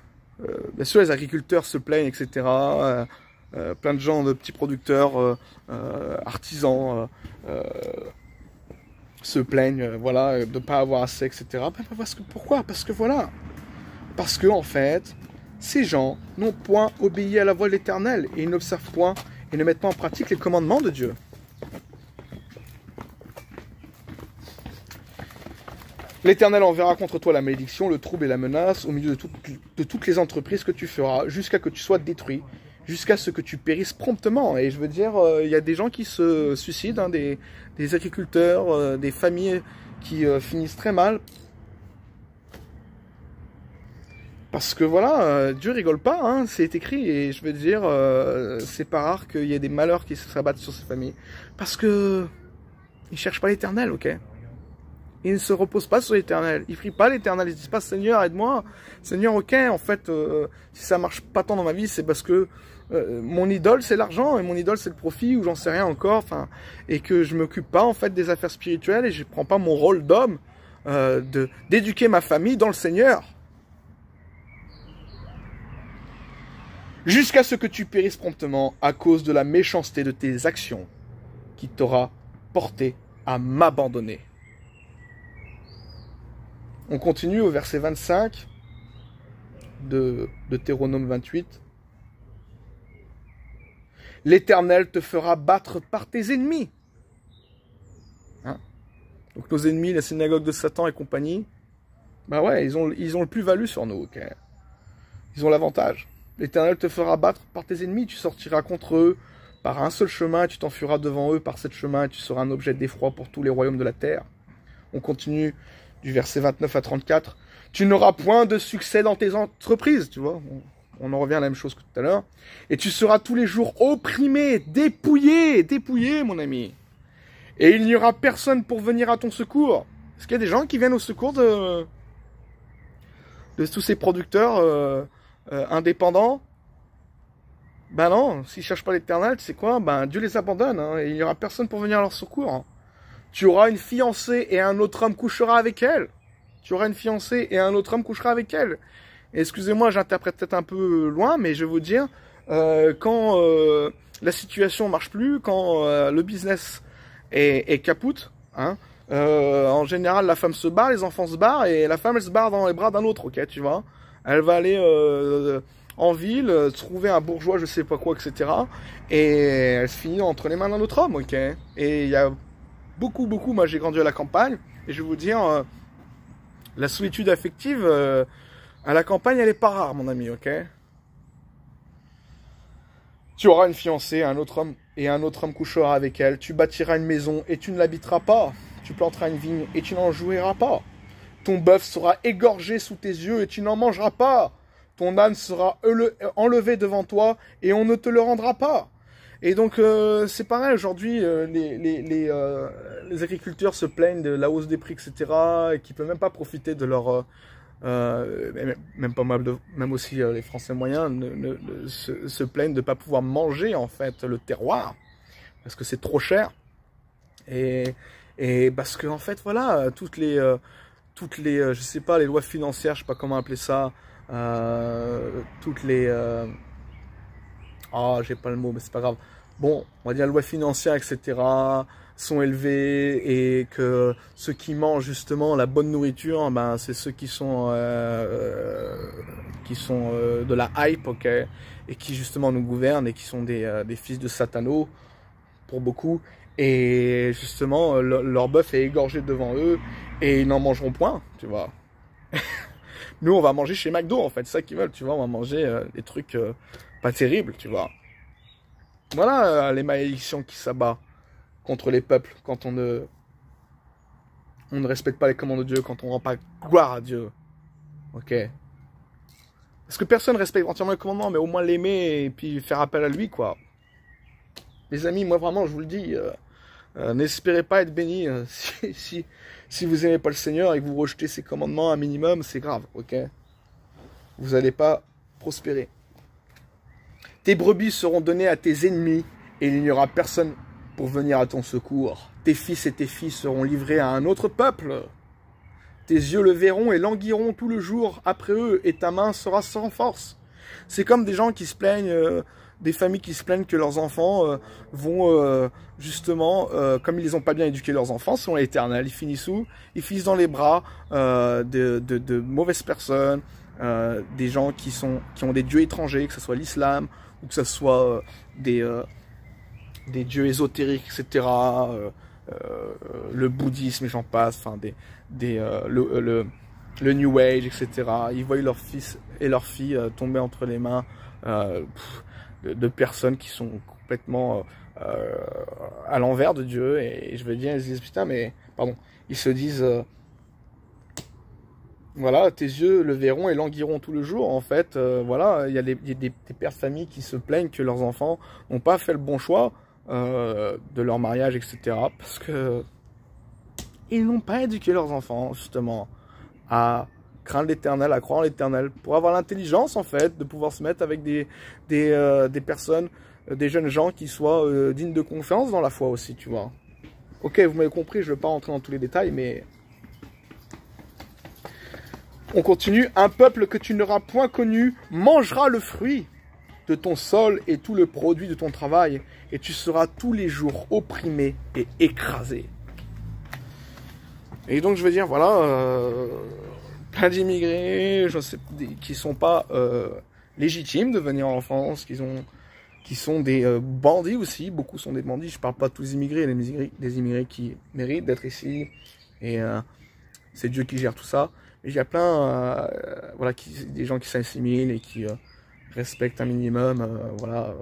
bien sûr, les agriculteurs se plaignent, etc. Plein de gens, de petits producteurs, artisans, se plaignent, voilà, de ne pas avoir assez, etc. Pourquoi? Parce que voilà. Parce que, en fait, ces gens n'ont point obéi à la voix de l'Éternel et ils n'observent point et ne mettent pas en pratique les commandements de Dieu. L'Éternel enverra contre toi la malédiction, le trouble et la menace au milieu de toutes les entreprises que tu feras, jusqu'à que tu sois détruit, jusqu'à ce que tu périsses promptement. Et je veux dire, il y a des gens qui se suicident, hein, des agriculteurs, des familles qui finissent très mal. Parce que voilà, Dieu rigole pas, hein, c'est écrit, et je veux dire, c'est pas rare qu'il y ait des malheurs qui s'abattent sur ces familles. Parce que ils cherchent pas l'Éternel, ok? Ils ne se reposent pas sur l'Éternel, ils prient pas l'Éternel, ils disent pas Seigneur aide-moi, Seigneur ok, en fait, si ça marche pas tant dans ma vie, c'est parce que mon idole c'est l'argent, et mon idole c'est le profit, ou j'en sais rien encore, enfin, et que je m'occupe pas en fait des affaires spirituelles, et je prends pas mon rôle d'homme, d'éduquer ma famille dans le Seigneur. Jusqu'à ce que tu périsses promptement à cause de la méchanceté de tes actions qui t'aura porté à m'abandonner. On continue au verset 25 de Deutéronome 28. L'Éternel te fera battre par tes ennemis. Hein? Donc nos ennemis, la synagogue de Satan et compagnie, bah ouais, ils ont le plus-value sur nous, ok? Ils ont l'avantage. L'Éternel te fera battre par tes ennemis, tu sortiras contre eux par un seul chemin, tu t'enfuiras devant eux par sept chemins, et tu seras un objet d'effroi pour tous les royaumes de la terre. On continue du verset 29 à 34. Tu n'auras point de succès dans tes entreprises, tu vois, on en revient à la même chose que tout à l'heure. Et tu seras tous les jours opprimé, dépouillé, mon ami. Et il n'y aura personne pour venir à ton secours. Est-ce qu'il y a des gens qui viennent au secours de tous ces producteurs indépendants? Ben non, s'ils cherchent pas l'Éternel, tu sais quoi? Ben Dieu les abandonne, hein, et il n'y aura personne pour venir à leur secours. Hein. Tu auras une fiancée et un autre homme couchera avec elle. Tu auras une fiancée et un autre homme couchera avec elle. Et excusez-moi, j'interprète peut-être un peu loin, mais je vais vous dire, quand la situation marche plus, quand le business est capoute, hein, en général la femme se barre, les enfants se barrent, et la femme elle se barre dans les bras d'un autre, ok, tu vois. Elle va aller en ville, trouver un bourgeois, je sais pas quoi, etc. Et elle se finit entre les mains d'un autre homme, ok. Et il y a beaucoup, moi j'ai grandi à la campagne, et je vais vous dire, la solitude affective, à la campagne, elle est pas rare, mon ami, ok. Tu auras une fiancée, un autre homme couchera avec elle, tu bâtiras une maison, et tu ne l'habiteras pas. Tu planteras une vigne, et tu n'en jouiras pas. Ton bœuf sera égorgé sous tes yeux, et tu n'en mangeras pas. Ton âne sera enlevé devant toi, et on ne te le rendra pas. Et donc, c'est pareil, aujourd'hui, les agriculteurs se plaignent de la hausse des prix, etc., et qui ne peuvent même pas profiter de leur... même aussi les Français moyens se plaignent de ne pas pouvoir manger, en fait, le terroir, parce que c'est trop cher. Et parce que, en fait, voilà, toutes les je sais pas, les lois financières, je sais pas comment appeler ça, toutes les... j'ai pas le mot, mais c'est pas grave. Bon, on va dire les lois financières, etc., sont élevées, et que ceux qui mangent justement la bonne nourriture, ben, c'est ceux qui sont de la hype, ok, et qui justement nous gouvernent, et qui sont des fils de Satano, pour beaucoup. Et justement, leur bœuf est égorgé devant eux, et ils n'en mangeront point, tu vois. Nous, on va manger chez McDo, en fait, c'est ça qu'ils veulent, tu vois, on va manger des trucs pas terribles, tu vois. Voilà les malédictions qui s'abattent contre les peuples quand on ne respecte pas les commandes de Dieu, quand on ne rend pas gloire à Dieu. Ok. Parce que personne ne respecte entièrement les commandements, mais au moins l'aimer et puis faire appel à lui, quoi. Les amis, moi vraiment, je vous le dis, n'espérez pas être béni si vous n'aimez pas le Seigneur et que vous rejetez ses commandements un minimum, c'est grave, ok. Vous n'allez pas prospérer. Tes brebis seront données à tes ennemis, et il n'y aura personne pour venir à ton secours. Tes fils et tes filles seront livrés à un autre peuple. Tes yeux le verront et languiront tout le jour après eux, et ta main sera sans force. C'est comme des gens qui se plaignent, des familles qui se plaignent que leurs enfants vont justement, comme ils les ont pas bien éduqués leurs enfants, selon l'Éternel, ils finissent où? Ils finissent dans les bras de mauvaises personnes, des gens qui ont des dieux étrangers, que ce soit l'islam, ou que ce soit des dieux ésotériques, etc., le bouddhisme et j'en passe, enfin le New Age, etc. Ils voient leurs fils et leurs filles tomber entre les mains de personnes qui sont complètement à l'envers de Dieu, et je veux dire, ils se disent, putain, mais, pardon, ils se disent, voilà, tes yeux le verront et languiront tout le jour. En fait, voilà, il y a des pères de famille qui se plaignent que leurs enfants n'ont pas fait le bon choix de leur mariage, etc. Parce que ils n'ont pas éduqué leurs enfants, justement, à craindre l'Éternel, à croire en l'Éternel, pour avoir l'intelligence, en fait, de pouvoir se mettre avec des personnes, des jeunes gens qui soient dignes de confiance dans la foi aussi, tu vois. Ok, vous m'avez compris, je ne vais pas rentrer dans tous les détails, mais... On continue. Un peuple que tu n'auras point connu mangera le fruit de ton sol et tout le produit de ton travail, et tu seras tous les jours opprimé et écrasé. Et donc je veux dire, voilà, plein d'immigrés, je sais, qui sont pas légitimes de venir en France, qui sont des bandits aussi. Beaucoup sont des bandits. Je parle pas de tous les immigrés, il y a des immigrés qui méritent d'être ici, et c'est Dieu qui gère tout ça. Et il y a plein, voilà, des gens qui s'assimilent et qui respectent un minimum, voilà,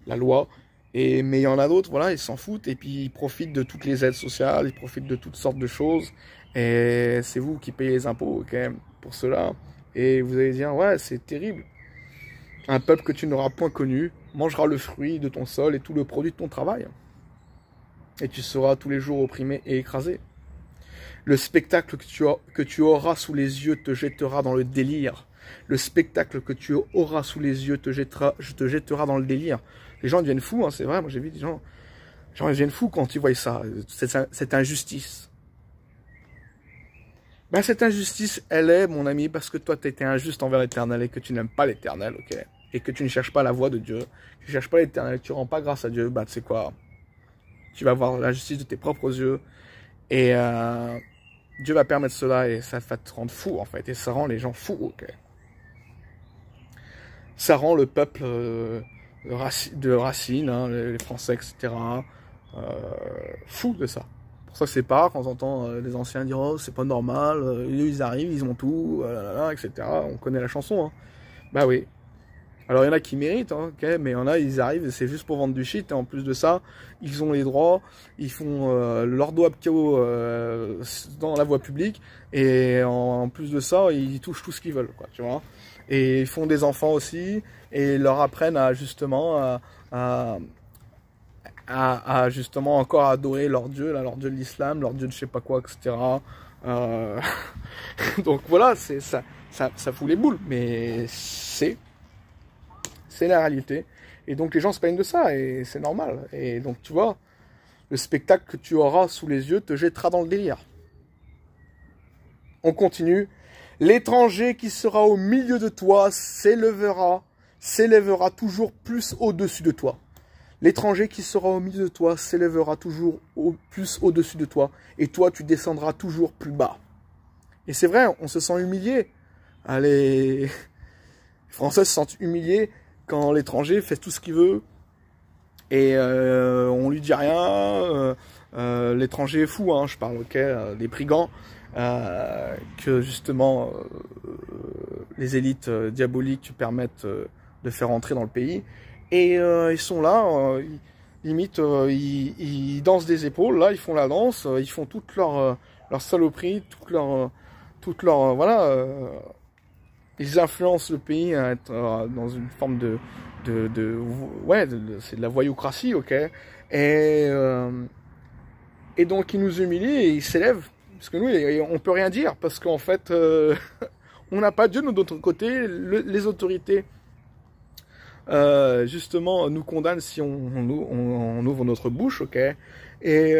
la loi. Mais il y en a d'autres, voilà, ils s'en foutent, et puis ils profitent de toutes les aides sociales, ils profitent de toutes sortes de choses, et c'est vous qui payez les impôts, quand même, pour cela. Et vous allez dire, ouais, c'est terrible. Un peuple que tu n'auras point connu mangera le fruit de ton sol et tout le produit de ton travail. Et tu seras tous les jours opprimé et écrasé. Le spectacle que tu auras sous les yeux te jettera dans le délire. Le spectacle que tu auras sous les yeux te jettera dans le délire. Les gens deviennent fous, hein, c'est vrai. Moi, j'ai vu des gens ils deviennent fous quand ils voient ça. Cette injustice. Ben, cette injustice, elle est, mon ami, parce que toi, tu as été injuste envers l'Éternel et que tu n'aimes pas l'Éternel, ok? Et que tu ne cherches pas la voie de Dieu. Tu ne cherches pas l'Éternel, tu ne rends pas grâce à Dieu. Bah, tu sais quoi? Tu vas voir la justice de tes propres yeux. Et Dieu va permettre cela, et ça va te rendre fou, en fait. Et ça rend les gens fous, ok? Ça rend le peuple de Racine, hein, les Français, etc., fou de ça. Pour ça que c'est pas rare quand on entend les anciens dire « Oh, c'est pas normal, ils arrivent, ils ont tout, etc. » On connaît la chanson, hein. Bah oui. Alors il y en a qui méritent, hein, okay, mais il y en a, ils arrivent et c'est juste pour vendre du shit, et en plus de ça, ils ont les droits, ils font leur dos dans la voie publique, et en plus de ça, ils touchent tout ce qu'ils veulent, quoi, tu vois. Et ils font des enfants aussi, et ils leur apprennent à justement à justement encore adorer leur Dieu, là, leur Dieu de l'islam, leur Dieu de je sais pas quoi, etc. Donc voilà, ça fout les boules, mais c'est la réalité. Et donc les gens se plaignent de ça, et c'est normal. Et donc tu vois, le spectacle que tu auras sous les yeux te jettera dans le délire. On continue. L'étranger qui sera au milieu de toi s'élèvera toujours plus au-dessus de toi. L'étranger qui sera au milieu de toi s'élèvera toujours plus au-dessus de toi, et toi tu descendras toujours plus bas. Et c'est vrai, on se sent humilié. Les Français se sentent humiliés quand l'étranger fait tout ce qu'il veut, et on lui dit rien. L'étranger est fou, hein, je parle, ok, des brigands, que justement les élites diaboliques permettent de faire entrer dans le pays. Et ils sont là, limite, ils dansent des épaules, là, ils font la danse, ils font toute leur saloperie, voilà, ils influencent le pays à être dans une forme c'est de la voyoucratie, ok. Et donc ils nous humilient et ils s'élèvent, parce que nous, on peut rien dire, parce qu'en fait, on n'a pas Dieu de notre côté, les autorités justement, nous condamne si on ouvre notre bouche, ok? Et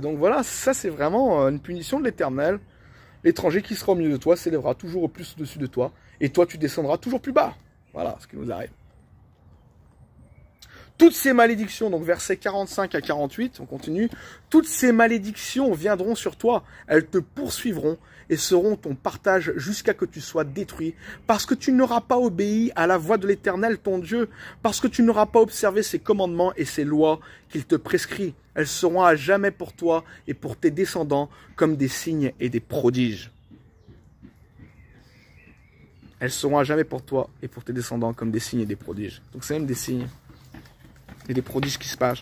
donc voilà, ça c'est vraiment une punition de l'Éternel. L'étranger qui sera au milieu de toi s'élèvera toujours au plus au-dessus de toi, et toi tu descendras toujours plus bas. Voilà ce qui nous arrive. Toutes ces malédictions, donc versets 45 à 48, on continue, toutes ces malédictions viendront sur toi, elles te poursuivront et seront ton partage jusqu'à que tu sois détruit, parce que tu n'auras pas obéi à la voix de l'Éternel ton Dieu, parce que tu n'auras pas observé ses commandements et ses lois qu'il te prescrit. Elles seront à jamais pour toi et pour tes descendants comme des signes et des prodiges. Elles seront à jamais pour toi et pour tes descendants comme des signes et des prodiges. Donc c'est même des signes et des prodiges qui se passent.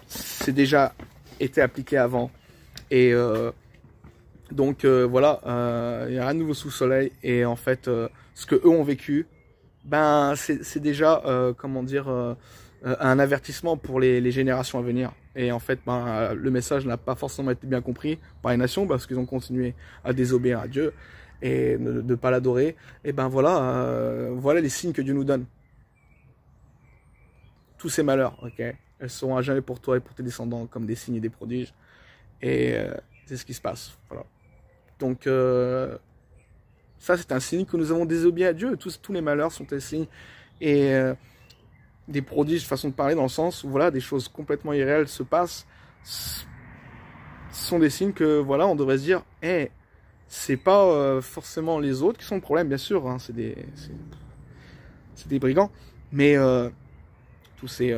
C'est déjà été appliqué avant. Et donc voilà, il n'y a rien de nouveau sous le soleil. Et en fait, ce que eux ont vécu, ben c'est déjà, comment dire, un avertissement pour les générations à venir. Et en fait, ben, le message n'a pas forcément été bien compris par les nations parce qu'ils ont continué à désobéir à Dieu et de ne pas l'adorer. Et ben voilà, voilà les signes que Dieu nous donne. Tous ces malheurs, ok, elles seront à jamais pour toi et pour tes descendants comme des signes et des prodiges. Et c'est ce qui se passe. Voilà. Donc, ça, c'est un signe que nous avons désobéi à Dieu. Tous les malheurs sont des signes et des prodiges, façon de parler, dans le sens où voilà, des choses complètement irréelles se passent. Ce sont des signes que voilà, on devrait se dire, hey, c'est pas forcément les autres qui sont le problème, bien sûr, hein, c'est des brigands, mais tous ces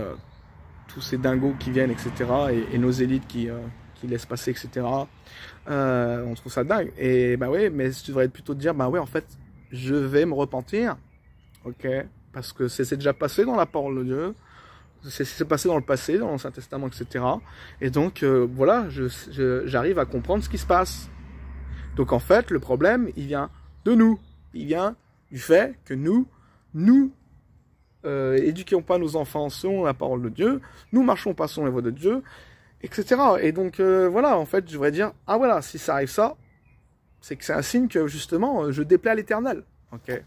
dingos qui viennent, etc., et nos élites qui laissent passer, etc., on trouve ça dingue. Et bah ouais, mais tu devrais plutôt te dire, bah ouais, en fait, je vais me repentir, ok, parce que c'est déjà passé dans la parole de Dieu, c'est passé dans le passé, dans l'Ancien Testament, etc., et donc, voilà, j'arrive à comprendre ce qui se passe. Donc en fait, le problème, il vient de nous, il vient du fait que nous éduquons pas nos enfants selon la parole de Dieu, nous marchons pas selon les voies de Dieu, etc. Et donc voilà, en fait, je devrais dire, ah voilà, si ça arrive ça, c'est que c'est un signe que justement, je déplais à l'Éternel. Ok.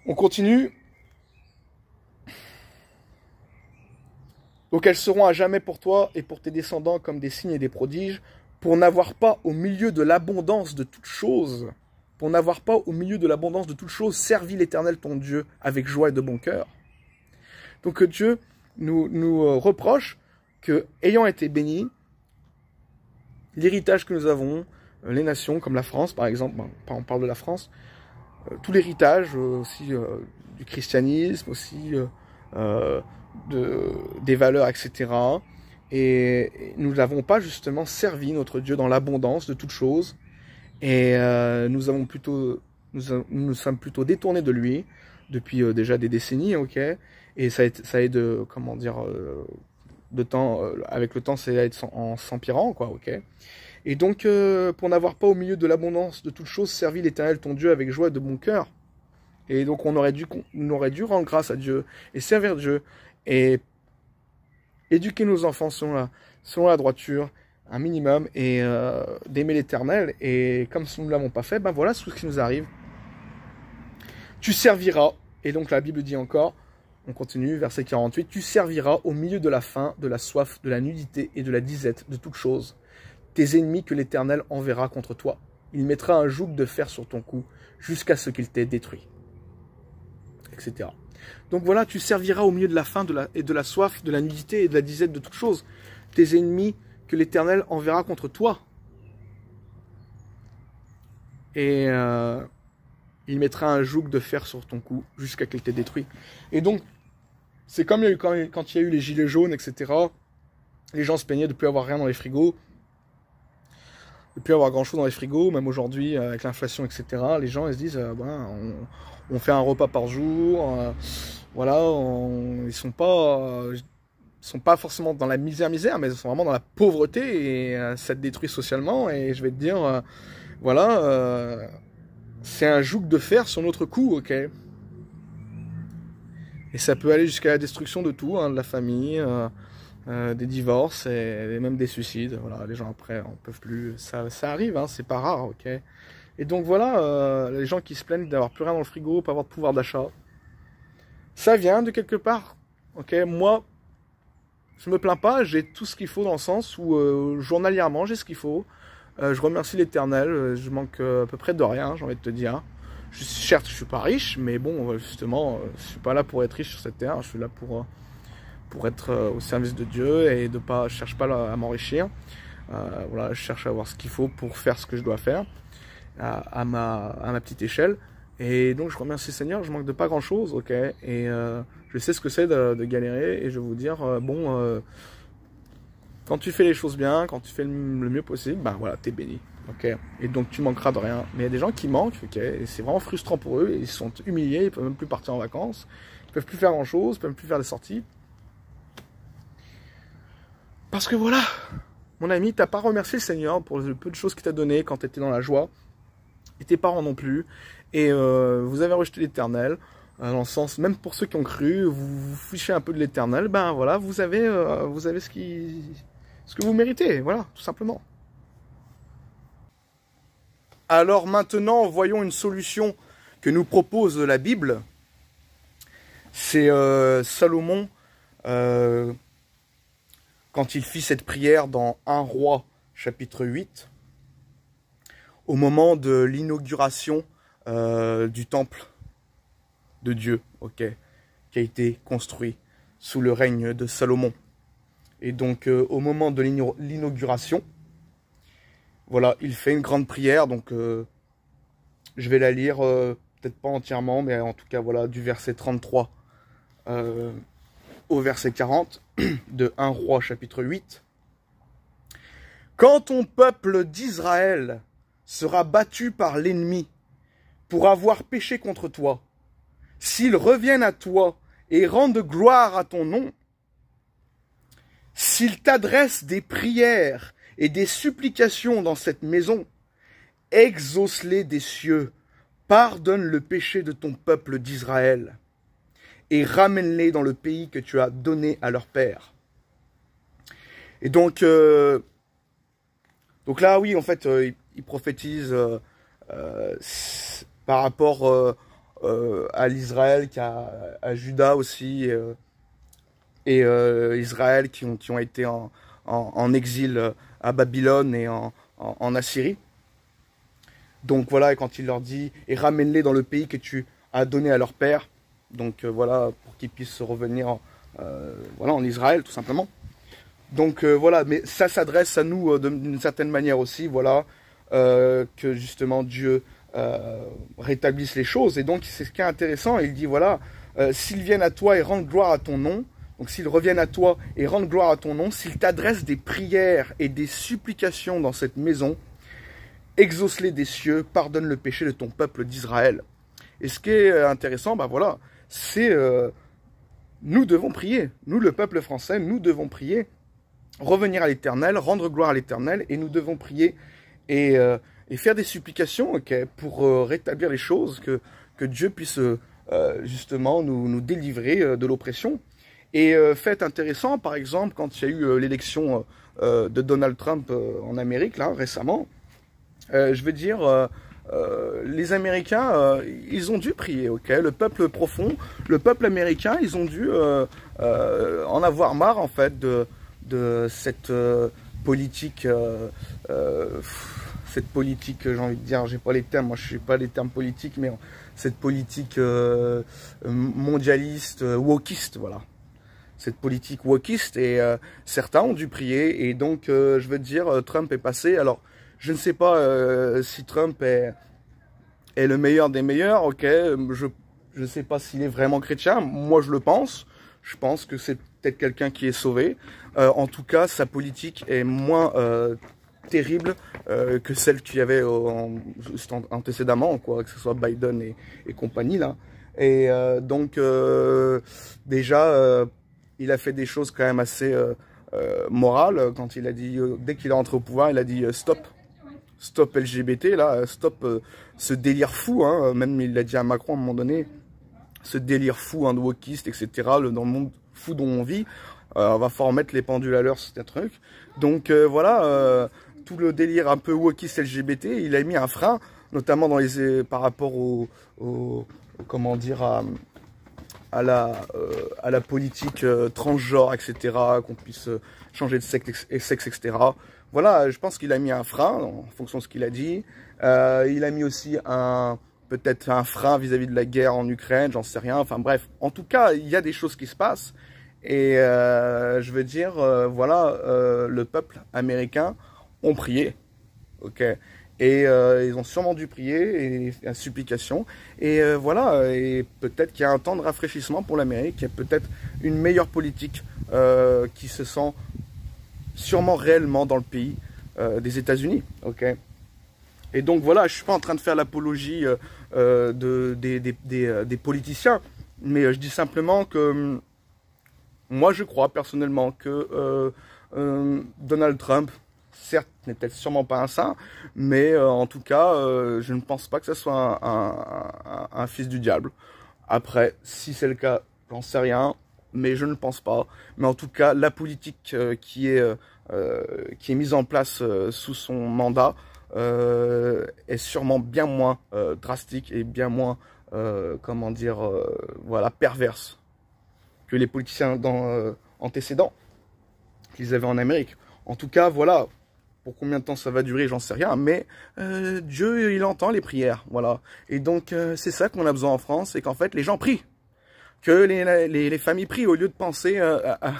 On continue. Donc elles seront à jamais pour toi et pour tes descendants comme des signes et des prodiges, pour n'avoir pas au milieu de l'abondance de toutes choses, pour n'avoir pas au milieu de l'abondance de toutes choses servi l'Éternel ton Dieu avec joie et de bon cœur. Donc Dieu nous reproche que, ayant été bénis, l'héritage que nous avons, les nations comme la France par exemple, on parle de la France, tout l'héritage aussi du christianisme, aussi des valeurs, etc. Et nous n'avons pas justement servi notre Dieu dans l'abondance de toutes choses. Et nous sommes plutôt détournés de lui depuis déjà des décennies, ok. Et ça aide, comment dire, avec le temps, ça aide en s'empirant, quoi, ok. Et donc, pour n'avoir pas au milieu de l'abondance de toutes choses servi l'Éternel ton Dieu avec joie et de bon cœur. Et donc, on aurait dû rendre grâce à Dieu et servir Dieu et éduquer nos enfants selon la droiture, un minimum, et d'aimer l'Éternel. Et comme si nous ne l'avons pas fait, ben voilà ce qui nous arrive. Tu serviras, et donc la Bible dit encore, on continue, verset 48, tu serviras au milieu de la faim, de la soif, de la nudité et de la disette, de toutes choses. Tes ennemis que l'Éternel enverra contre toi. Il mettra un joug de fer sur ton cou, jusqu'à ce qu'il t'ait détruit. Etc. Donc voilà, tu serviras au milieu de la faim, et de la soif, de la nudité et de la disette, de toutes choses. Tes ennemis que l'Éternel enverra contre toi. Et il mettra un joug de fer sur ton cou jusqu'à qu'il t'ait détruit. Et donc, c'est comme quand il y a eu les gilets jaunes, etc. Les gens se plaignaient de ne plus avoir rien dans les frigos, de ne plus avoir grand-chose dans les frigos, même aujourd'hui, avec l'inflation, etc. Les gens, ils se disent, on fait un repas par jour, voilà, ils sont pas forcément dans la misère, mais ils sont vraiment dans la pauvreté, et ça te détruit socialement. Et je vais te dire, voilà, c'est un joug de fer sur notre cou, ok. Et ça peut aller jusqu'à la destruction de tout, hein, de la famille, des divorces et même des suicides. Voilà, les gens après en peuvent plus, ça arrive, hein, c'est pas rare, ok. Et donc voilà, les gens qui se plaignent d'avoir plus rien dans le frigo, pas avoir de pouvoir d'achat, Ça vient de quelque part. Ok, moi, je me plains pas, j'ai tout ce qu'il faut dans le sens où journalièrement j'ai ce qu'il faut. Je remercie l'Éternel, je manque à peu près de rien, j'ai envie de te dire. Certes, je suis pas riche, mais bon, justement, je suis pas là pour être riche sur cette terre, je suis là pour être au service de Dieu et je cherche pas à m'enrichir. Voilà, je cherche à avoir ce qu'il faut pour faire ce que je dois faire à ma petite échelle. Et donc je remercie le Seigneur, je manque de pas grand chose, ok. Et je sais ce que c'est de galérer et je vais vous dire, quand tu fais les choses bien, quand tu fais le mieux possible, ben voilà, t'es béni, ok. Et donc tu manqueras de rien. Mais il y a des gens qui manquent, ok, et c'est vraiment frustrant pour eux, et ils sont humiliés, ils peuvent même plus partir en vacances, ils peuvent plus faire grand chose, ils peuvent plus faire des sorties. Parce que voilà, mon ami, t'as pas remercié le Seigneur pour le peu de choses qu'il t'a donné quand tu étais dans la joie, et tes parents non plus, et vous avez rejeté l'Éternel, dans le sens, même pour ceux qui ont cru, vous vous fichez un peu de l'Éternel, ben voilà, vous avez ce que vous méritez, voilà, tout simplement. Alors maintenant, voyons une solution que nous propose la Bible. C'est Salomon, quand il fit cette prière dans 1 Roi, chapitre 8, au moment de l'inauguration du temple de Dieu, ok, qui a été construit sous le règne de Salomon. Et donc, au moment de l'inauguration, voilà, il fait une grande prière, donc je vais la lire, peut-être pas entièrement, mais en tout cas, voilà, du verset 33 au verset 40 de 1 Roi chapitre 8. Quand ton peuple d'Israël sera battu par l'ennemi pour avoir péché contre toi, s'ils reviennent à toi et rendent gloire à ton nom, s'ils t'adressent des prières et des supplications dans cette maison, exauce-les des cieux, pardonne le péché de ton peuple d'Israël et ramène-les dans le pays que tu as donné à leur père. Et donc là, oui, en fait, il prophétise par rapport à l'Israël, à Juda aussi, et Israël qui ont été en exil à Babylone et en Assyrie. Donc voilà, et quand il leur dit, et ramène-les dans le pays que tu as donné à leur père, donc voilà, pour qu'ils puissent revenir voilà, en Israël, tout simplement. Donc voilà, mais ça s'adresse à nous d'une certaine manière aussi, voilà, que justement Dieu rétablisse les choses. Et donc c'est ce qui est intéressant, il dit voilà, s'ils viennent à toi et rendent gloire à ton nom, donc s'ils reviennent à toi et rendent gloire à ton nom, s'ils t'adressent des prières et des supplications dans cette maison, exauce-les des cieux, pardonne le péché de ton peuple d'Israël. Et ce qui est intéressant, ben voilà, c'est nous devons prier, nous le peuple français, nous devons prier, revenir à l'Éternel, rendre gloire à l'Éternel, et nous devons prier et faire des supplications, okay, pour rétablir les choses, que Dieu puisse justement nous délivrer de l'oppression. Et fait intéressant, par exemple, quand il y a eu l'élection de Donald Trump en Amérique, là, récemment, je veux dire, les Américains, ils ont dû prier, ok. Le peuple profond, le peuple américain, ils ont dû en avoir marre, en fait, de cette politique, j'ai envie de dire, j'ai pas les termes, moi je suis pas les termes politiques, mais cette politique mondialiste, wokiste, voilà. Cette politique wokiste, et certains ont dû prier, et donc je veux dire, Trump est passé. Alors je ne sais pas si Trump est le meilleur des meilleurs, ok, je ne sais pas s'il est vraiment chrétien, moi je le pense, je pense que c'est peut-être quelqu'un qui est sauvé, en tout cas sa politique est moins terrible que celle qu'il y avait antécédemment, quoi, que ce soit Biden et compagnie là, et donc déjà il a fait des choses quand même assez morales, quand il a dit, dès qu'il est entré au pouvoir, il a dit stop LGBT, là, stop ce délire fou, hein, même il l'a dit à Macron à un moment donné, ce délire fou, hein, de wokiste, etc., dans le monde fou dont on vit, on va falloir mettre les pendules à l'heure, c'est un truc. Donc voilà, tout le délire un peu wokiste LGBT, il a mis un frein, notamment par rapport comment dire, à la politique transgenre, etc., qu'on puisse changer de sexe, etc. Voilà, je pense qu'il a mis un frein en fonction de ce qu'il a dit. Il a mis aussi peut-être un frein vis-à-vis de la guerre en Ukraine, j'en sais rien. Enfin bref, en tout cas, il y a des choses qui se passent. Et je veux dire, voilà, le peuple américain ont prié, ok. Et ils ont sûrement dû prier, et la supplication. Et voilà, et peut-être qu'il y a un temps de rafraîchissement pour l'Amérique. Il y a peut-être une meilleure politique qui se sent sûrement réellement dans le pays des États-Unis, ok. Et donc voilà, je suis pas en train de faire l'apologie des politiciens, mais je dis simplement que moi je crois personnellement que Donald Trump, certes, n'est peut-être sûrement pas un saint, mais en tout cas, je ne pense pas que ce soit un fils du diable. Après, si c'est le cas, j'en sais rien, mais je ne pense pas. Mais en tout cas, la politique qui est mise en place sous son mandat est sûrement bien moins drastique et bien moins, comment dire, voilà, perverse que les politiciens antécédents qu'ils avaient en Amérique. En tout cas, voilà, pour combien de temps ça va durer, j'en sais rien, mais Dieu, il entend les prières, voilà. Et donc, c'est ça qu'on a besoin en France, c'est qu'en fait, les gens prient. Que les familles prient, au lieu de penser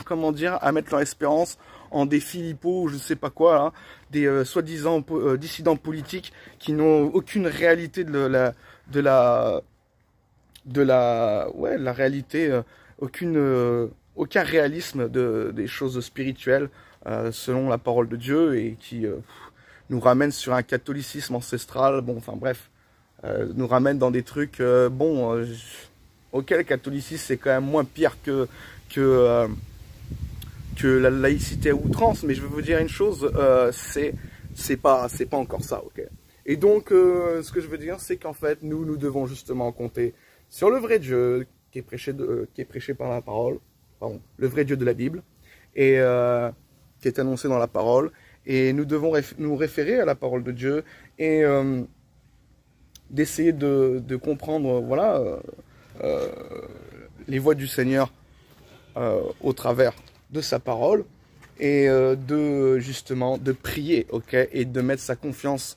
comment dire, à mettre leur espérance en des Philippos, ou je ne sais pas quoi, là, des soi-disant dissidents politiques qui n'ont aucune réalité de la réalité, aucun réalisme des choses spirituelles selon la parole de Dieu, et qui nous ramènent sur un catholicisme ancestral, bon, enfin bref, nous ramènent dans des trucs, ok, le catholicisme c'est quand même moins pire que la laïcité à outrance, mais je vais vous dire une chose, c'est pas encore ça, ok. Et donc, ce que je veux dire, c'est qu'en fait, nous devons justement compter sur le vrai Dieu qui est prêché par la parole, pardon, le vrai Dieu de la Bible, et qui est annoncé dans la parole, et nous devons nous référer à la parole de Dieu, et d'essayer de comprendre, voilà, les voies du Seigneur au travers de sa parole, et justement de prier, ok, et de mettre sa confiance,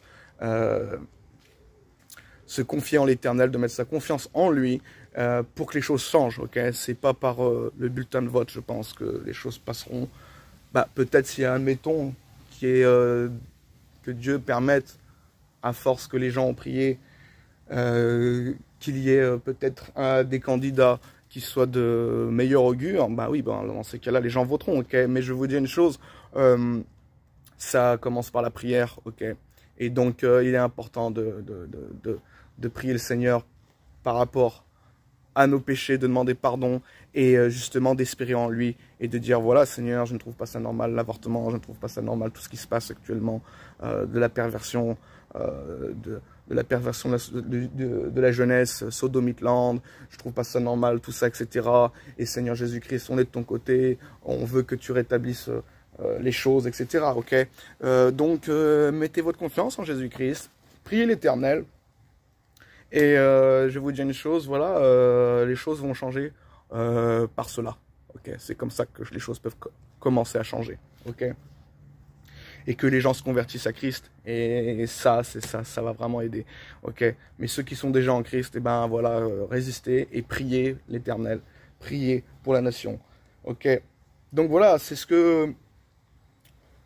se confier en l'Éternel, de mettre sa confiance en lui pour que les choses changent, ok. C'est pas par le bulletin de vote, je pense, que les choses passeront. Bah, peut-être s'il y a, admettons, que Dieu permette, à force que les gens ont prié, qu'il y ait peut-être des candidats qui soient de meilleur augure, bah oui, bah, dans ces cas-là, les gens voteront, ok. Mais je vais vous dire une chose, ça commence par la prière, ok. Et donc, il est important de prier le Seigneur par rapport à nos péchés, de demander pardon, et justement d'espérer en lui, et de dire, voilà, Seigneur, je ne trouve pas ça normal, l'avortement, je ne trouve pas ça normal, tout ce qui se passe actuellement, de la perversion, de la jeunesse, Sodomitland, je trouve pas ça normal, tout ça, etc. Et Seigneur Jésus-Christ, on est de ton côté, on veut que tu rétablisses les choses, etc. Ok. Donc, mettez votre confiance en Jésus-Christ, priez l'Éternel, et je vais vous dire une chose, voilà, les choses vont changer par cela. Ok. C'est comme ça que les choses peuvent commencer à changer. Ok. Et que les gens se convertissent à Christ, et ça va vraiment aider, ok. Mais ceux qui sont déjà en Christ, et ben voilà, résistez et priez l'Éternel, priez pour la nation, ok. Donc voilà, c'est ce que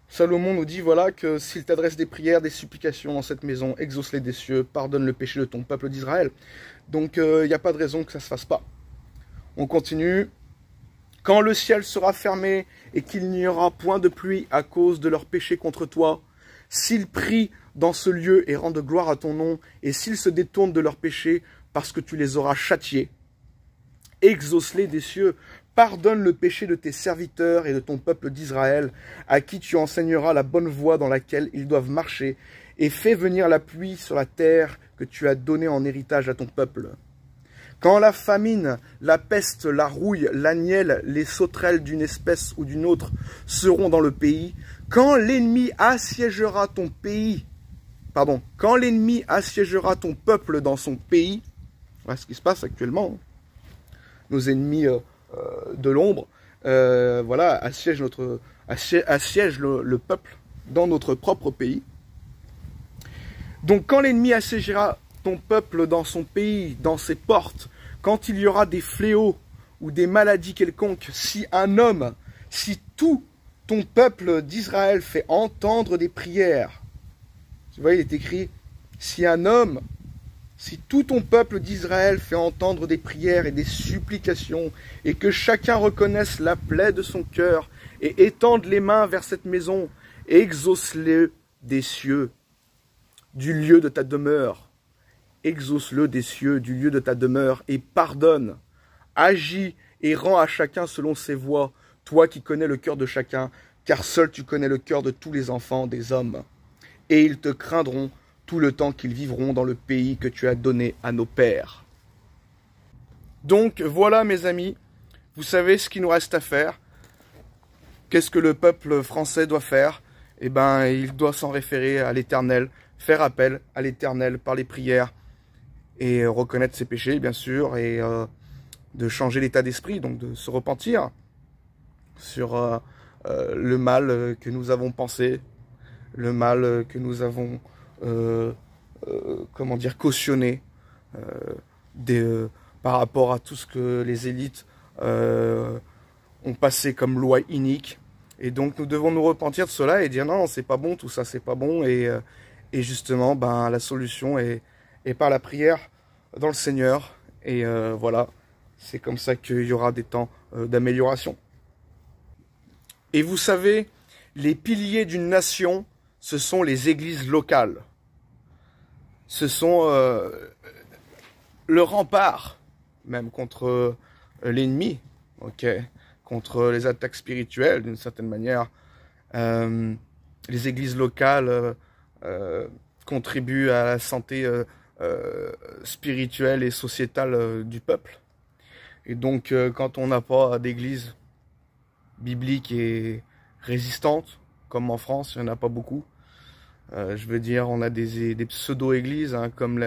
Salomon nous dit, voilà, que s'il t'adresse des prières, des supplications dans cette maison, exauce-les des cieux, pardonne le péché de ton peuple d'Israël. Donc il n'y a pas de raison que ça ne se fasse pas. On continue. Quand le ciel sera fermé et qu'il n'y aura point de pluie à cause de leurs péchés contre toi, s'ils prient dans ce lieu et rendent gloire à ton nom, et s'ils se détournent de leurs péchés parce que tu les auras châtiés, exauce-les des cieux, pardonne le péché de tes serviteurs et de ton peuple d'Israël, à qui tu enseigneras la bonne voie dans laquelle ils doivent marcher, et fais venir la pluie sur la terre que tu as donnée en héritage à ton peuple. Quand la famine, la peste, la rouille, l'agnelle, les sauterelles d'une espèce ou d'une autre seront dans le pays, quand l'ennemi assiégera ton pays, quand l'ennemi assiégera ton peuple dans son pays, voilà ce qui se passe actuellement, nos ennemis de l'ombre, voilà, assiègent le peuple dans notre propre pays. Donc quand l'ennemi assiégera ton peuple dans son pays, dans ses portes, quand il y aura des fléaux ou des maladies quelconques, si tout ton peuple d'Israël fait entendre des prières, tu vois, il est écrit, si tout ton peuple d'Israël fait entendre des prières et des supplications, et que chacun reconnaisse la plaie de son cœur, et étende les mains vers cette maison, exauce-le des cieux, du lieu de ta demeure, exauce-le des cieux, du lieu de ta demeure, et pardonne, agis et rends à chacun selon ses voies, toi qui connais le cœur de chacun, car seul tu connais le cœur de tous les enfants des hommes. Et ils te craindront tout le temps qu'ils vivront dans le pays que tu as donné à nos pères. Donc voilà mes amis, vous savez ce qu'il nous reste à faire. Qu'est-ce que le peuple français doit faire? Eh bien, il doit s'en référer à l'Éternel, faire appel à l'Éternel par les prières et reconnaître ses péchés, bien sûr, et de changer l'état d'esprit, donc de se repentir sur le mal que nous avons pensé, le mal que nous avons, comment dire, cautionné par rapport à tout ce que les élites ont passé comme loi inique. Et donc nous devons nous repentir de cela et dire non, c'est pas bon, tout ça c'est pas bon. Et justement, ben, la solution est par la prière dans le Seigneur. Et voilà, c'est comme ça qu'il y aura des temps d'amélioration. Et vous savez, les piliers d'une nation, ce sont les églises locales. Ce sont le rempart, même contre l'ennemi, ok, contre les attaques spirituelles, d'une certaine manière. Les églises locales contribuent à la santé spirituelle et sociétale du peuple. Et donc, quand on n'a pas d'église biblique et résistante, comme en France, il n'y en a pas beaucoup. Je veux dire, on a des pseudo-églises, hein, comme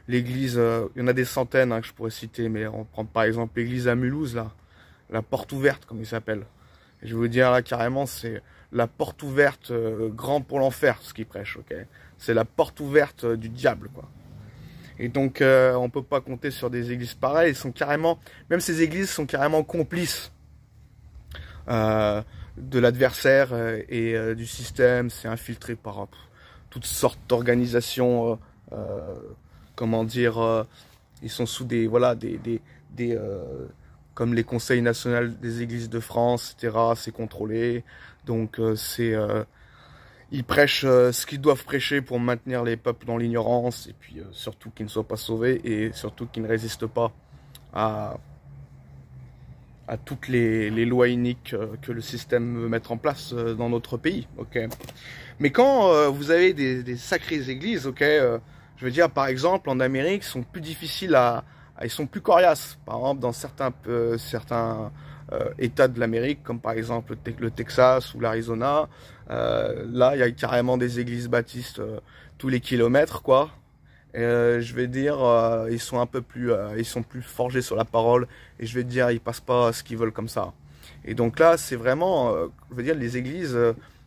l'église, il y en a des centaines que je pourrais citer, mais on prend par exemple l'église à Mulhouse, là, la porte ouverte, comme il s'appelle. Et je veux dire, là, carrément, c'est la porte ouverte, grand pour l'enfer, ce qu'il prêche, ok. C'est la porte ouverte du diable, quoi. Et donc, on peut pas compter sur des églises pareilles. Ils sont carrément, même ces églises sont carrément complices de l'adversaire et du système. C'est infiltré par toutes sortes d'organisations. Comment dire, ils sont sous des, voilà, comme les conseils nationaux des églises de France, etc. C'est contrôlé. Donc, ils prêchent ce qu'ils doivent prêcher pour maintenir les peuples dans l'ignorance, et puis surtout qu'ils ne soient pas sauvés, et surtout qu'ils ne résistent pas à toutes les lois iniques que le système veut mettre en place dans notre pays. Okay. Mais quand vous avez des sacrées églises, okay, je veux dire, par exemple, en Amérique, ils sont plus difficiles ils sont plus coriaces. Par exemple, dans certains États de l'Amérique, comme par exemple le Texas ou l'Arizona, là, il y a carrément des églises baptistes tous les kilomètres, quoi. Je vais dire, ils sont un peu plus, ils sont plus forgés sur la parole, et je vais dire, ils passent pas ce qu'ils veulent comme ça. Et donc là, c'est vraiment, je veux dire, les églises,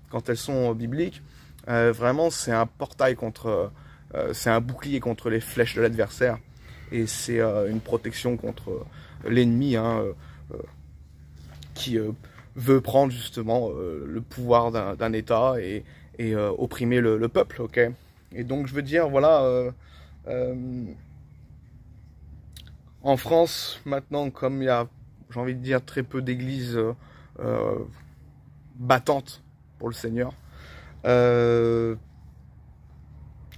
quand elles sont bibliques, vraiment, c'est un portail contre, c'est un bouclier contre les flèches de l'adversaire, et c'est une protection contre l'ennemi, hein, qui veut prendre justement le pouvoir d'un État et opprimer le peuple, ok. Et donc je veux dire, voilà, en France maintenant, comme il y a, j'ai envie de dire, très peu d'églises battantes pour le Seigneur,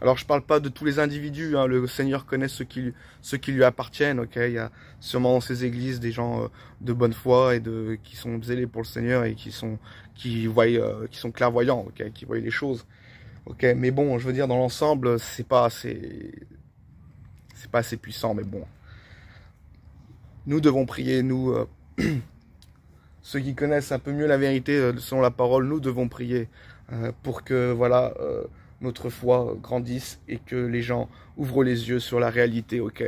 alors je parle pas de tous les individus, hein, le Seigneur connaît ceux qui lui appartiennent, ok. Il y a sûrement dans ces églises des gens de bonne foi et qui sont zélés pour le Seigneur et qui sont clairvoyants, ok, qui voient les choses, ok. Mais bon, je veux dire, dans l'ensemble, c'est pas assez puissant, mais bon. Nous devons prier, nous, ceux qui connaissent un peu mieux la vérité selon la parole, nous devons prier pour que, voilà, notre foi grandisse et que les gens ouvrent les yeux sur la réalité, ok,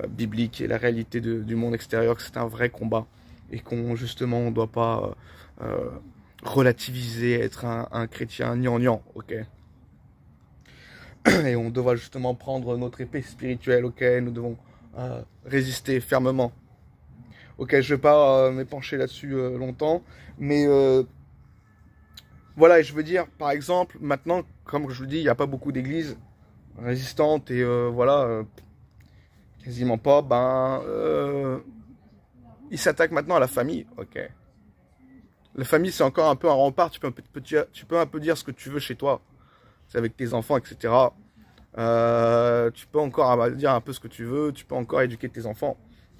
biblique et la réalité du monde extérieur, que c'est un vrai combat et qu'on justement on doit pas relativiser, être un chrétien gnangnan, ok. Et on doit justement prendre notre épée spirituelle, ok. Nous devons résister fermement. Ok, je vais pas m'épancher là-dessus longtemps, mais voilà, et je veux dire, par exemple, maintenant, comme je vous dis, il n'y a pas beaucoup d'églises résistantes et voilà, quasiment pas, ils s'attaquent maintenant à la famille, ok. La famille, c'est encore un peu un rempart, tu peux un peu dire ce que tu veux chez toi, c'est avec tes enfants, etc. Tu peux encore dire un peu ce que tu veux, tu peux encore éduquer tes enfants.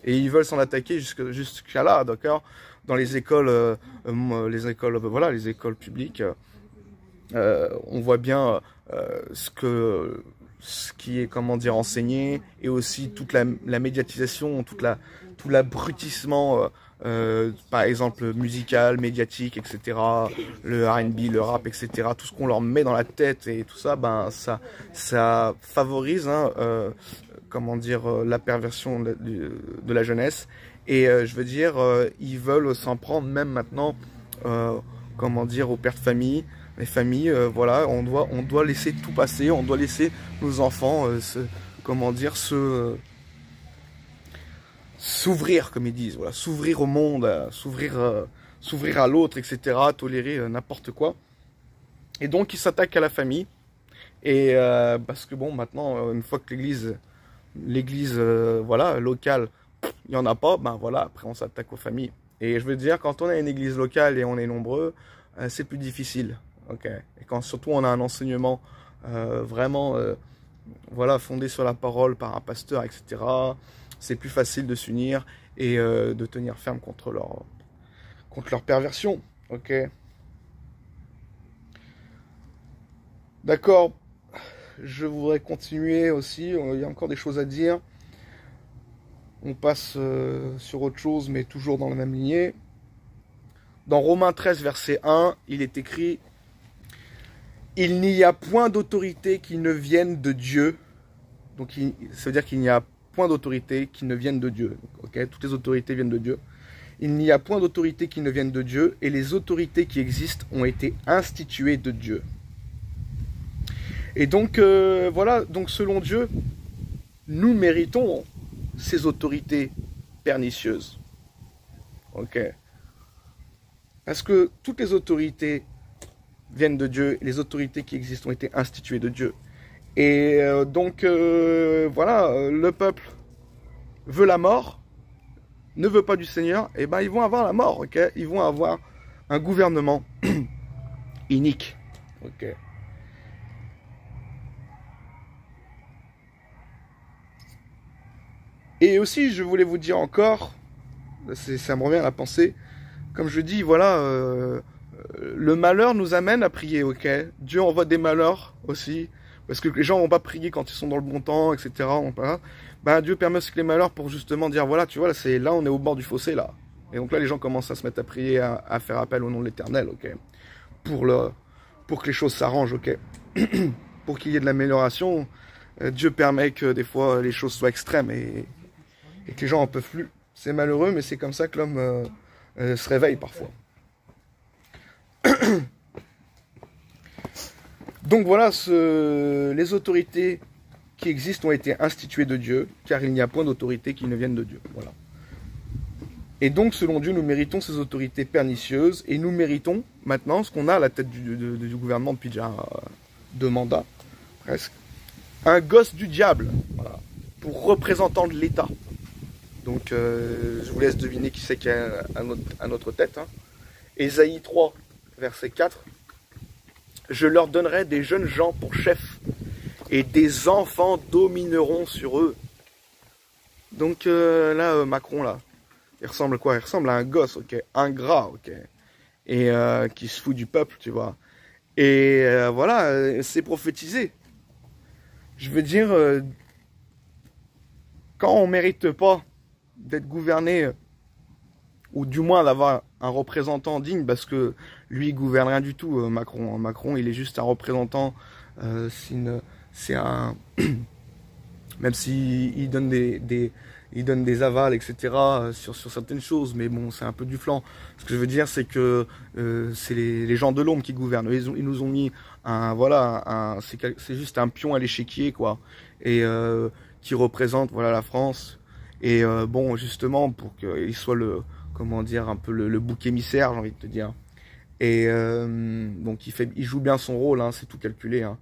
Et ils veulent s'en attaquer jusqu'à là, d'accord. Dans les écoles, voilà, les écoles publiques, on voit bien ce qui est, comment dire, enseigné, et aussi toute la médiatisation, tout l'abrutissement, par exemple musical, médiatique, etc. Le R&B, le rap, etc. Tout ce qu'on leur met dans la tête et tout ça, ça favorise, hein, comment dire, la perversion de la jeunesse. Et je veux dire, ils veulent s'en prendre même maintenant, comment dire, aux pères de famille. Les familles, voilà, on doit laisser tout passer, on doit laisser nos enfants, comment dire, s'ouvrir, comme ils disent, voilà, s'ouvrir au monde, s'ouvrir à l'autre, etc., tolérer n'importe quoi. Et donc, ils s'attaquent à la famille. Et parce que bon, maintenant, une fois que l'église, voilà, locale, il n'y en a pas, voilà, après on s'attaque aux familles. Et je veux dire, quand on a une église locale et on est nombreux, c'est plus difficile. Ok. Et quand surtout on a un enseignement vraiment voilà, fondé sur la parole par un pasteur, etc., c'est plus facile de s'unir et de tenir ferme contre leur perversion. Ok. D'accord. Je voudrais continuer aussi. Il y a encore des choses à dire. On passe sur autre chose, mais toujours dans la même lignée. Dans Romains 13, verset 1, il est écrit: il n'y a point d'autorité qui ne vienne de Dieu. Donc, ça veut dire qu'il n'y a point d'autorité qui ne vienne de Dieu. Okay, toutes les autorités viennent de Dieu. Il n'y a point d'autorité qui ne vienne de Dieu, et les autorités qui existent ont été instituées de Dieu. Et donc, voilà, donc selon Dieu, nous méritons ces autorités pernicieuses. Ok. Parce que toutes les autorités viennent de Dieu, les autorités qui existent ont été instituées de Dieu. Et donc, voilà, le peuple veut la mort, ne veut pas du Seigneur, et ils vont avoir la mort, ok. Ils vont avoir un gouvernement inique, ok. Et aussi, je voulais vous dire encore, ça me revient à la pensée, comme je dis, voilà, le malheur nous amène à prier, ok. Dieu envoie des malheurs aussi, parce que les gens vont pas prier quand ils sont dans le bon temps, etc. Dieu permet aussi que les malheurs pour justement dire, voilà, tu vois, là on est au bord du fossé, là. Et donc là, les gens commencent à se mettre à prier, à faire appel au nom de l'Éternel, ok. Pour que les choses s'arrangent, ok. Pour qu'il y ait de l'amélioration, Dieu permet que des fois les choses soient extrêmes et que les gens en peuvent plus. C'est malheureux, mais c'est comme ça que l'homme se réveille parfois. Donc voilà, les autorités qui existent ont été instituées de Dieu, car il n'y a point d'autorité qui ne vienne de Dieu. Voilà. Et donc, selon Dieu, nous méritons ces autorités pernicieuses, et nous méritons maintenant ce qu'on a à la tête du gouvernement depuis déjà 2 mandats, presque, un gosse du diable, voilà, pour représentant de l'État. Donc, je vous laisse deviner qui c'est qui est à notre tête. Hein. Ésaïe 3, verset 4. Je leur donnerai des jeunes gens pour chefs, et des enfants domineront sur eux. Donc là, Macron, là, il ressemble à quoi? Il ressemble à un gosse, ok, ingrat, ok, et qui se fout du peuple, tu vois. Et voilà, c'est prophétisé. Je veux dire, quand on mérite pas d'être gouverné, ou du moins d'avoir un représentant digne, parce que lui, il gouverne rien du tout, Macron. Macron, il est juste un représentant, c'est un Même s'il donne il donne des avals, etc. Sur certaines choses, mais bon, c'est un peu du flanc. Ce que je veux dire, c'est que c'est les gens de l'ombre qui gouvernent. Ils nous ont mis c'est juste un pion à l'échiquier, quoi, et qui représente, voilà, la France. Et bon, justement, pour qu'il soit comment dire, un peu le bouc émissaire, j'ai envie de te dire. Et donc il joue bien son rôle, hein, c'est tout calculé, hein.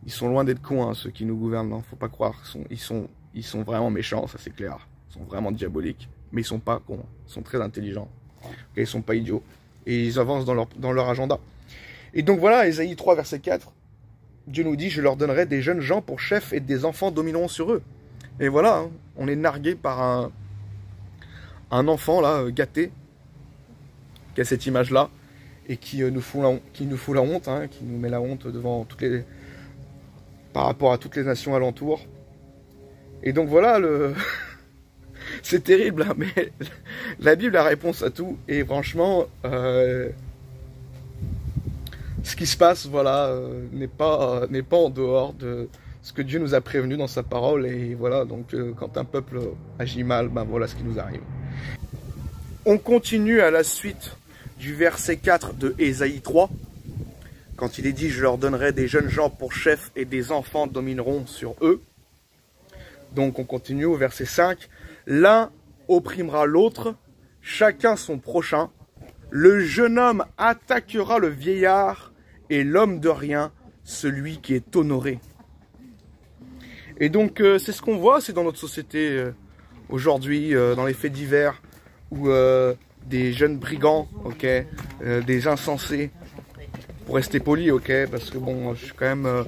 Ils sont loin d'être cons, hein, ceux qui nous gouvernent, hein, faut pas croire. Ils sont vraiment méchants, ça c'est clair. Ils sont vraiment diaboliques, mais ils sont pas cons, ils sont très intelligents. Et ils sont pas idiots. Et ils avancent dans leur agenda. Et donc voilà, Ésaïe 3, verset 4, Dieu nous dit, je leur donnerai des jeunes gens pour chefs et des enfants domineront sur eux. Et voilà, hein, on est nargué par un enfant là, gâté, qui a cette image-là, et qui nous fout la honte, hein, qui nous met la honte devant par rapport à toutes les nations alentours. Et donc voilà, c'est terrible, hein, mais la Bible a la réponse à tout. Et franchement, ce qui se passe, voilà, n'est pas en dehors de ce que Dieu nous a prévenu dans sa parole. Et voilà, donc quand un peuple agit mal, ben voilà ce qui nous arrive. On continue à la suite du verset 4 de Ésaïe 3, quand il est dit « Je leur donnerai des jeunes gens pour chefs et des enfants domineront sur eux ». Donc on continue au verset 5. « L'un opprimera l'autre, chacun son prochain. Le jeune homme attaquera le vieillard et l'homme de rien, celui qui est honoré. » Et donc c'est ce qu'on voit, c'est dans notre société aujourd'hui, dans les faits divers, où des jeunes brigands, ok, des insensés, pour rester poli, ok, parce que bon, je suis quand même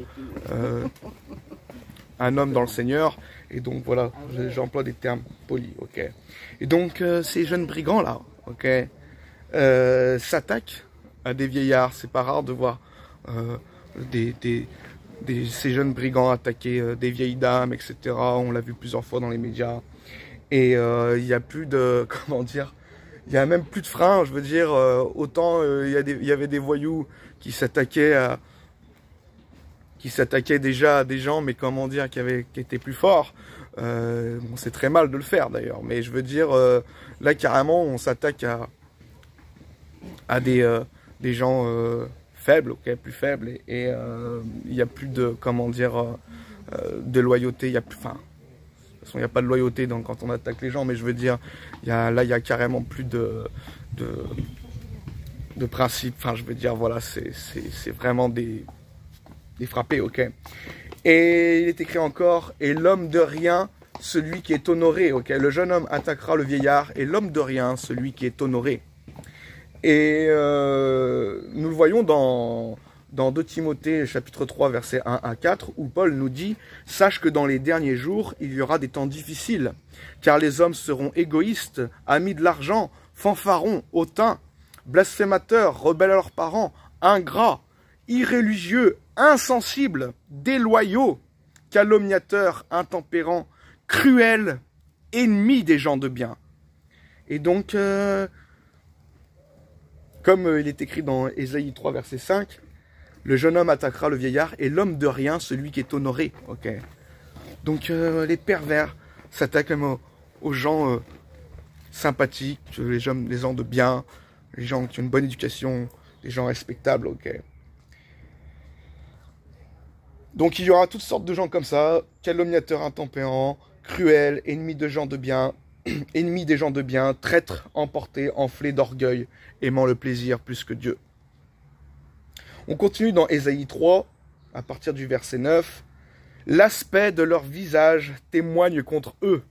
un homme dans le Seigneur, et donc voilà, j'emploie des termes polis, ok. Et donc ces jeunes brigands là, ok, s'attaquent à des vieillards. C'est pas rare de voir ces jeunes brigands attaquer des vieilles dames, etc. On l'a vu plusieurs fois dans les médias. Et il n'y a plus de, comment dire, il y a même plus de frein. Je veux dire, autant il y avait des voyous qui s'attaquaient déjà à des gens, mais comment dire, qui étaient plus forts. Bon, c'est très mal de le faire d'ailleurs, mais je veux dire, là carrément, on s'attaque à des gens faibles, ok, plus faibles, et il n'y a plus de, comment dire, de loyauté. Il y a plus, enfin, de toute façon, il n'y a pas de loyauté quand on attaque les gens, mais je veux dire, là, il y a carrément plus de principe. Enfin, je veux dire, voilà, c'est vraiment des frappés, ok. Et il est écrit encore, et l'homme de rien, celui qui est honoré, ok. Le jeune homme attaquera le vieillard, et l'homme de rien, celui qui est honoré. Et nous le voyons dans 2 Timothée chapitre 3 versets 1 à 4 où Paul nous dit « Sache que dans les derniers jours, il y aura des temps difficiles, car les hommes seront égoïstes, amis de l'argent, fanfarons, hautains, blasphémateurs, rebelles à leurs parents, ingrats, irréligieux, insensibles, déloyaux, calomniateurs, intempérants, cruels, ennemis des gens de bien. » Et donc, comme il est écrit dans Ésaïe 3 verset 5, le jeune homme attaquera le vieillard et l'homme de rien, celui qui est honoré. Ok. Donc les pervers s'attaquent même aux gens sympathiques, les gens de bien, les gens qui ont une bonne éducation, les gens respectables. Ok. Donc il y aura toutes sortes de gens comme ça, calomniateurs, intempérants, cruels, ennemis de gens de bien, ennemis des gens de bien, traîtres, emportés, enflés d'orgueil, aimant le plaisir plus que Dieu. On continue dans Ésaïe 3, à partir du verset 9. L'aspect de leur visage témoigne contre eux.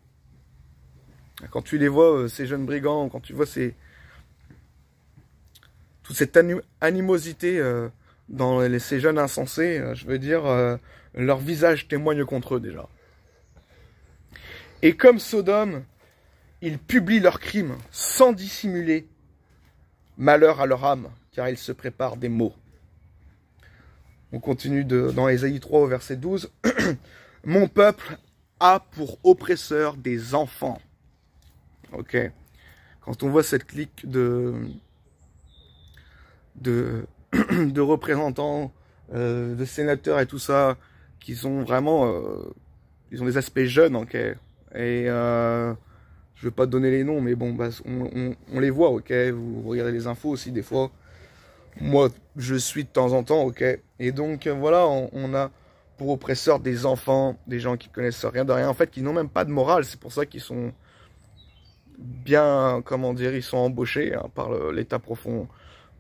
Quand tu les vois, ces jeunes brigands, quand tu vois toute cette animosité dans ces jeunes insensés, je veux dire, leur visage témoigne contre eux déjà. Et comme Sodome, ils publient leurs crimes sans dissimuler. Malheur à leur âme, car ils se préparent des maux. On continue dans Ésaïe 3 au verset 12. Mon peuple a pour oppresseur des enfants. Ok. Quand on voit cette clique de représentants, de sénateurs et tout ça, qui sont vraiment Ils ont des aspects jeunes, ok. Et je vais pas te donner les noms, mais bon, bah, on les voit, ok. Vous regardez les infos aussi des fois. Moi, je suis de temps en temps, ok. Et donc, voilà, on a pour oppresseurs des enfants, des gens qui connaissent rien de rien, en fait, qui n'ont même pas de morale. C'est pour ça qu'ils sont bien, comment dire, ils sont embauchés hein, par l'État profond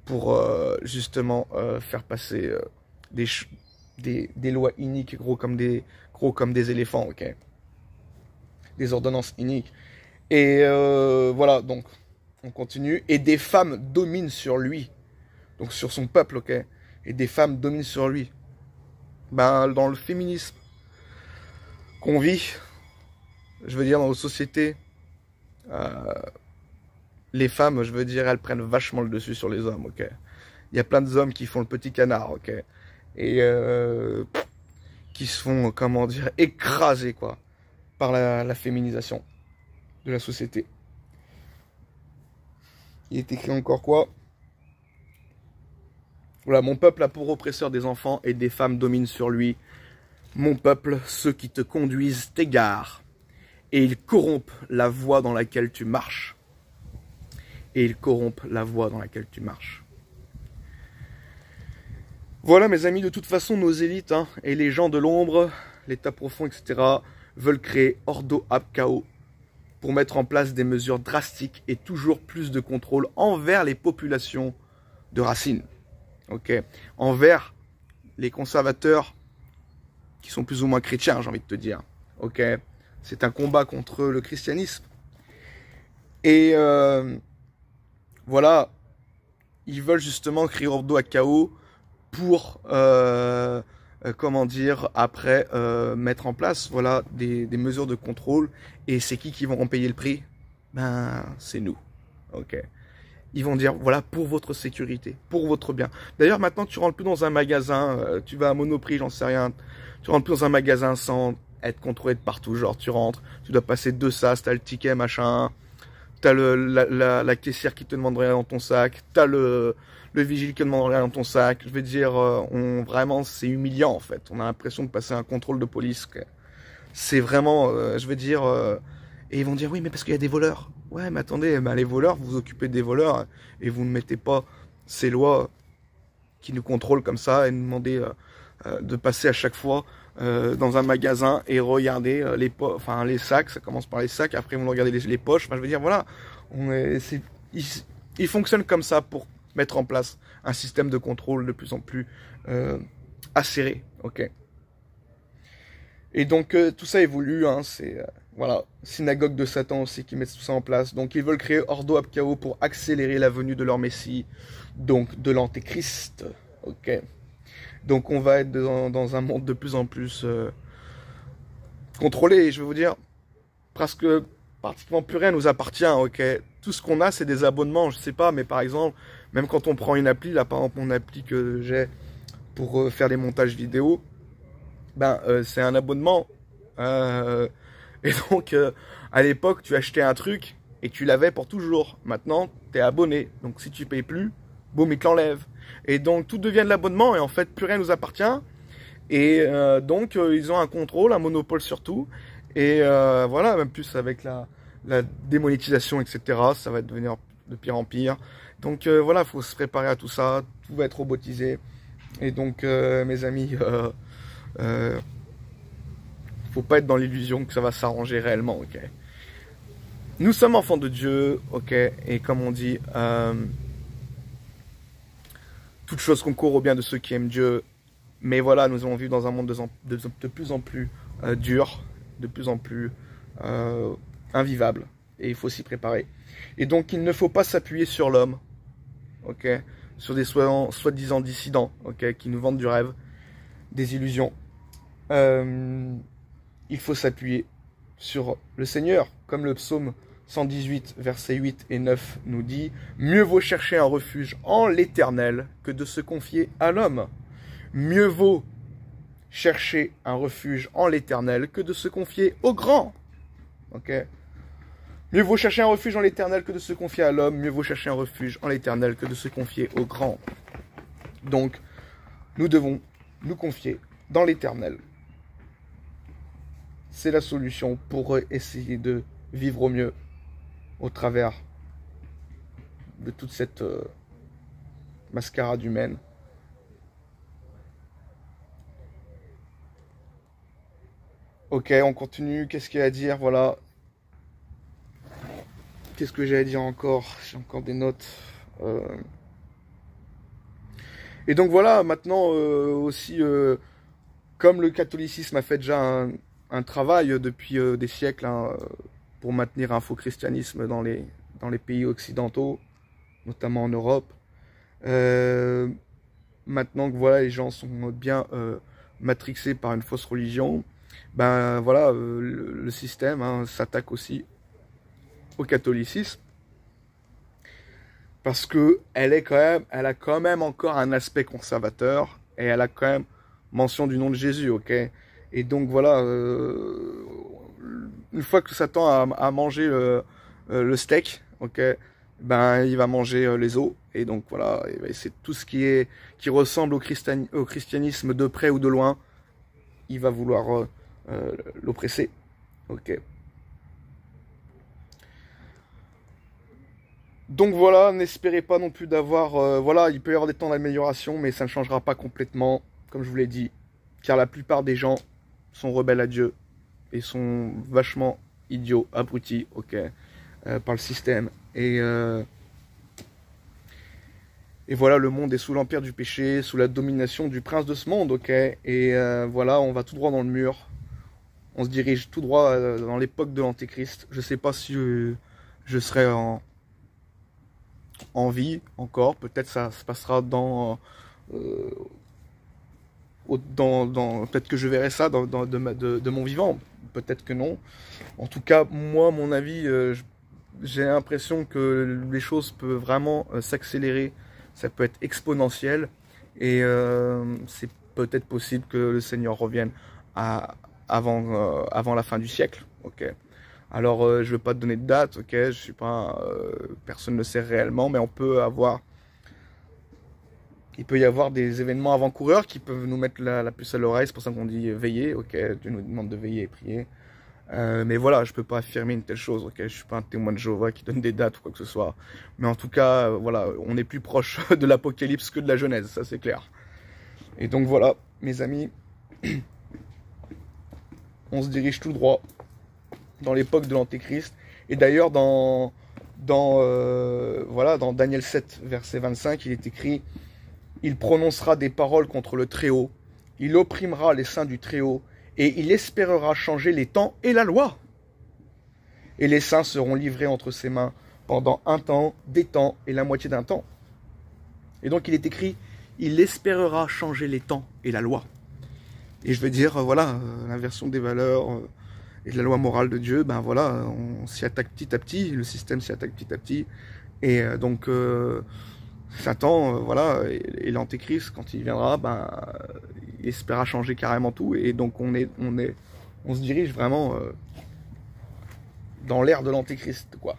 pour justement faire passer des lois iniques, gros comme des éléphants, ok. Des ordonnances iniques. Et voilà, donc, on continue. Et des femmes dominent sur lui. Donc sur son peuple, ok. Et des femmes dominent sur lui. Ben, dans le féminisme qu'on vit, je veux dire, dans nos sociétés, les femmes, je veux dire, elles prennent vachement le dessus sur les hommes, ok. Il y a plein d'hommes qui font le petit canard, ok. Et qui se font, comment dire, écraser, quoi, par la féminisation de la société. Il est écrit encore quoi? Voilà, mon peuple a pour oppresseur des enfants et des femmes dominent sur lui. Mon peuple, ceux qui te conduisent t'égarent. Et ils corrompent la voie dans laquelle tu marches. Et ils corrompent la voie dans laquelle tu marches. Voilà mes amis, de toute façon nos élites hein, et les gens de l'ombre, l'État profond, etc. veulent créer Ordo ab Chao pour mettre en place des mesures drastiques et toujours plus de contrôle envers les populations de racines. Okay. Envers les conservateurs qui sont plus ou moins chrétiens, j'ai envie de te dire. Okay. C'est un combat contre le christianisme. Et voilà, ils veulent justement créer Ordo ab Chao pour, comment dire, après mettre en place voilà, des mesures de contrôle. Et c'est qui vont en payer le prix? Ben, c'est nous. Ok. Ils vont dire, voilà, pour votre sécurité, pour votre bien. D'ailleurs, maintenant, tu rentres plus dans un magasin, tu vas à Monoprix, j'en sais rien. Tu rentres plus dans un magasin sans être contrôlé de partout. Genre, tu rentres, tu dois passer 2 sas, t'as le ticket, machin. T'as la caissière qui te demande rien dans ton sac. T'as le vigile qui te demande rien dans ton sac. Je veux dire, vraiment, c'est humiliant, en fait. On a l'impression de passer un contrôle de police. C'est vraiment, je veux dire... et ils vont dire, oui, mais parce qu'il y a des voleurs. Ouais, mais attendez, ben, les voleurs, vous vous occupez des voleurs et vous ne mettez pas ces lois qui nous contrôlent comme ça et nous demandez de passer à chaque fois dans un magasin et regarder les sacs. Ça commence par les sacs, après ils vont regarder les poches. Enfin, je veux dire, voilà, ils fonctionnent comme ça pour mettre en place un système de contrôle de plus en plus acéré. Ok. Et donc tout ça évolue, hein, c'est voilà, synagogue de Satan aussi qui mettent tout ça en place. Donc ils veulent créer Ordo ab Chao pour accélérer la venue de leur Messie, donc de l'Antéchrist. Ok. Donc on va être dans un monde de plus en plus contrôlé. Et je vais vous dire, presque pratiquement plus rien nous appartient. Ok. Tout ce qu'on a, c'est des abonnements. Je sais pas, mais par exemple, même quand on prend une appli, là par exemple mon appli que j'ai pour faire des montages vidéo. Ben, c'est un abonnement. Et donc, à l'époque, tu achetais un truc et tu l'avais pour toujours. Maintenant, tu es abonné. Donc, si tu payes plus, boum, ils te l'enlèvent. Et donc, tout devient de l'abonnement et en fait, plus rien nous appartient. Et donc, ils ont un contrôle, un monopole sur tout. Et voilà, même plus avec la démonétisation, etc. Ça va devenir de pire en pire. Donc, voilà, il faut se préparer à tout ça. Tout va être robotisé. Et donc, mes amis... faut pas être dans l'illusion que ça va s'arranger réellement, ok. Nous sommes enfants de Dieu, ok, et comme on dit, toute chose concourt au bien de ceux qui aiment Dieu, mais voilà, nous avons vu dans un monde de plus en plus dur, de plus en plus invivable, et il faut s'y préparer. Et donc, il ne faut pas s'appuyer sur l'homme, ok, sur des soi-disant dissidents, ok, qui nous vendent du rêve, des illusions. Il faut s'appuyer sur le Seigneur, comme le psaume 118, versets 8 et 9 nous dit « Mieux vaut chercher un refuge en l'Éternel que de se confier à l'homme. Mieux vaut chercher un refuge en l'Éternel que de se confier au grand. » Ok. Mieux vaut chercher un refuge en l'Éternel que de se confier à l'homme. Mieux vaut chercher un refuge en l'Éternel que de se confier au grand. Donc, nous devons nous confier dans l'Éternel. c'est la solution pour essayer de vivre au mieux au travers de toute cette mascarade humaine. Ok, on continue. Qu'est-ce qu'il y a à dire? Voilà. Qu'est-ce que j'ai à dire encore? J'ai encore des notes. Et donc voilà, maintenant aussi, comme le catholicisme a fait déjà un travail depuis des siècles hein, pour maintenir un faux christianisme dans les pays occidentaux, notamment en Europe, maintenant que voilà, les gens sont bien matrixés par une fausse religion, ben voilà, le système hein, s'attaque aussi au catholicisme. Parce que elle a quand même encore un aspect conservateur et elle a quand même mention du nom de Jésus, ok. Et donc voilà, une fois que Satan a mangé le steak, ok, ben il va manger les os. Et donc voilà, c'est tout ce qui ressemble au christianisme de près ou de loin, il va vouloir l'oppresser, ok. Donc voilà, n'espérez pas non plus d'avoir... voilà, il peut y avoir des temps d'amélioration, mais ça ne changera pas complètement, comme je vous l'ai dit. Car la plupart des gens sont rebelles à Dieu et sont vachement idiots, abrutis, ok, par le système. Et voilà, le monde est sous l'empire du péché, sous la domination du prince de ce monde, ok. Et voilà, on va tout droit dans le mur. On se dirige tout droit dans l'époque de l'Antéchrist. Je ne sais pas si je serai en vie encore, peut-être ça se passera peut-être que je verrai ça de mon vivant, peut-être que non. En tout cas, moi, mon avis, j'ai l'impression que les choses peuvent vraiment s'accélérer, ça peut être exponentiel, et c'est peut-être possible que le Seigneur revienne avant la fin du siècle, ok. Alors, je ne veux pas te donner de date, ok, je suis pas, personne ne sait réellement, mais il peut y avoir des événements avant-coureurs qui peuvent nous mettre la puce à l'oreille, c'est pour ça qu'on dit veiller, ok, Dieu nous demande de veiller et prier. Mais voilà, je peux pas affirmer une telle chose, ok, je suis pas un témoin de Jéhovah qui donne des dates ou quoi que ce soit. Mais en tout cas, voilà, on est plus proche de l'Apocalypse que de la Genèse, ça c'est clair. Et donc voilà, mes amis, on se dirige tout droit dans l'époque de l'Antéchrist. Et d'ailleurs, dans Daniel 7, verset 25, il est écrit « Il prononcera des paroles contre le Très-Haut, il opprimera les saints du Très-Haut, et il espérera changer les temps et la loi. Et les saints seront livrés entre ses mains pendant un temps, des temps et la moitié d'un temps. » Et donc il est écrit « Il espérera changer les temps et la loi. » Et je veux dire, voilà, l'inversion des valeurs... et de la loi morale de Dieu, ben voilà, on s'y attaque petit à petit, le système s'y attaque petit à petit, et donc Satan, voilà, et l'Antéchrist, quand il viendra, ben il espérera changer carrément tout, et donc on se dirige vraiment dans l'ère de l'Antéchrist, quoi.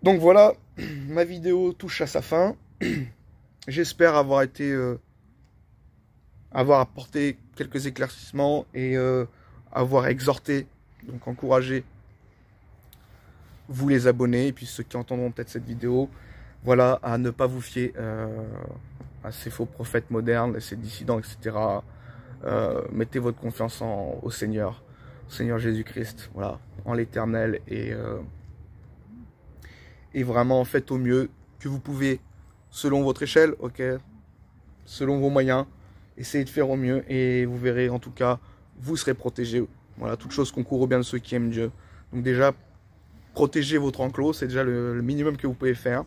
Donc voilà, ma vidéo touche à sa fin. J'espère avoir apporté quelques éclaircissements et avoir exhorté, donc encouragé vous les abonnés et puis ceux qui entendront peut-être cette vidéo, voilà, à ne pas vous fier à ces faux prophètes modernes, à ces dissidents, etc. Mettez votre confiance au Seigneur Jésus-Christ, voilà, en l'Éternel, et vraiment faites au mieux que vous pouvez selon votre échelle, ok, selon vos moyens. Essayez de faire au mieux et vous verrez, en tout cas, vous serez protégés. Voilà, toute chose concourt au bien de ceux qui aiment Dieu. Donc déjà, protégez votre enclos, c'est déjà le minimum que vous pouvez faire.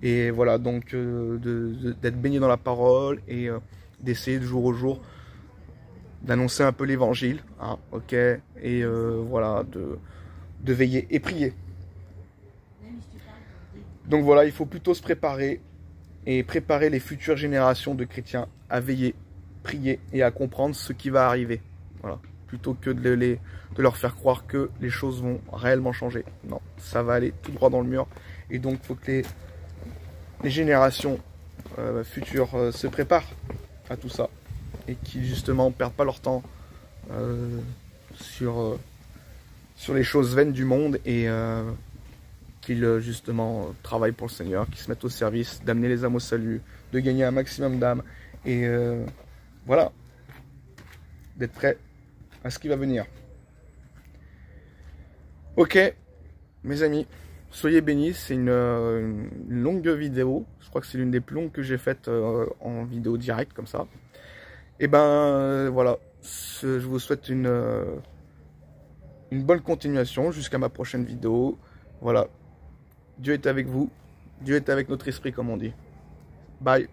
Et voilà, donc d'être baigné dans la parole et d'essayer de jour au jour d'annoncer un peu l'évangile, hein, ok, et voilà, de veiller et prier. Donc voilà, il faut plutôt se préparer et préparer les futures générations de chrétiens à veiller, prier et à comprendre ce qui va arriver. Voilà. Plutôt que de leur faire croire que les choses vont réellement changer. Non, ça va aller tout droit dans le mur. Et donc, il faut que les générations futures se préparent à tout ça. Et qui, justement, ne perdent pas leur temps sur les choses vaines du monde et qu'ils justement travaillent pour le Seigneur, qu'ils se mettent au service d'amener les âmes au salut, de gagner un maximum d'âmes et voilà, d'être prêt à ce qui va venir. Ok, mes amis, soyez bénis, c'est une longue vidéo, je crois que c'est l'une des plus longues que j'ai faites en vidéo directe comme ça. Et ben voilà, je vous souhaite une bonne continuation jusqu'à ma prochaine vidéo. Voilà, Dieu est avec vous, Dieu est avec notre esprit comme on dit. Bye.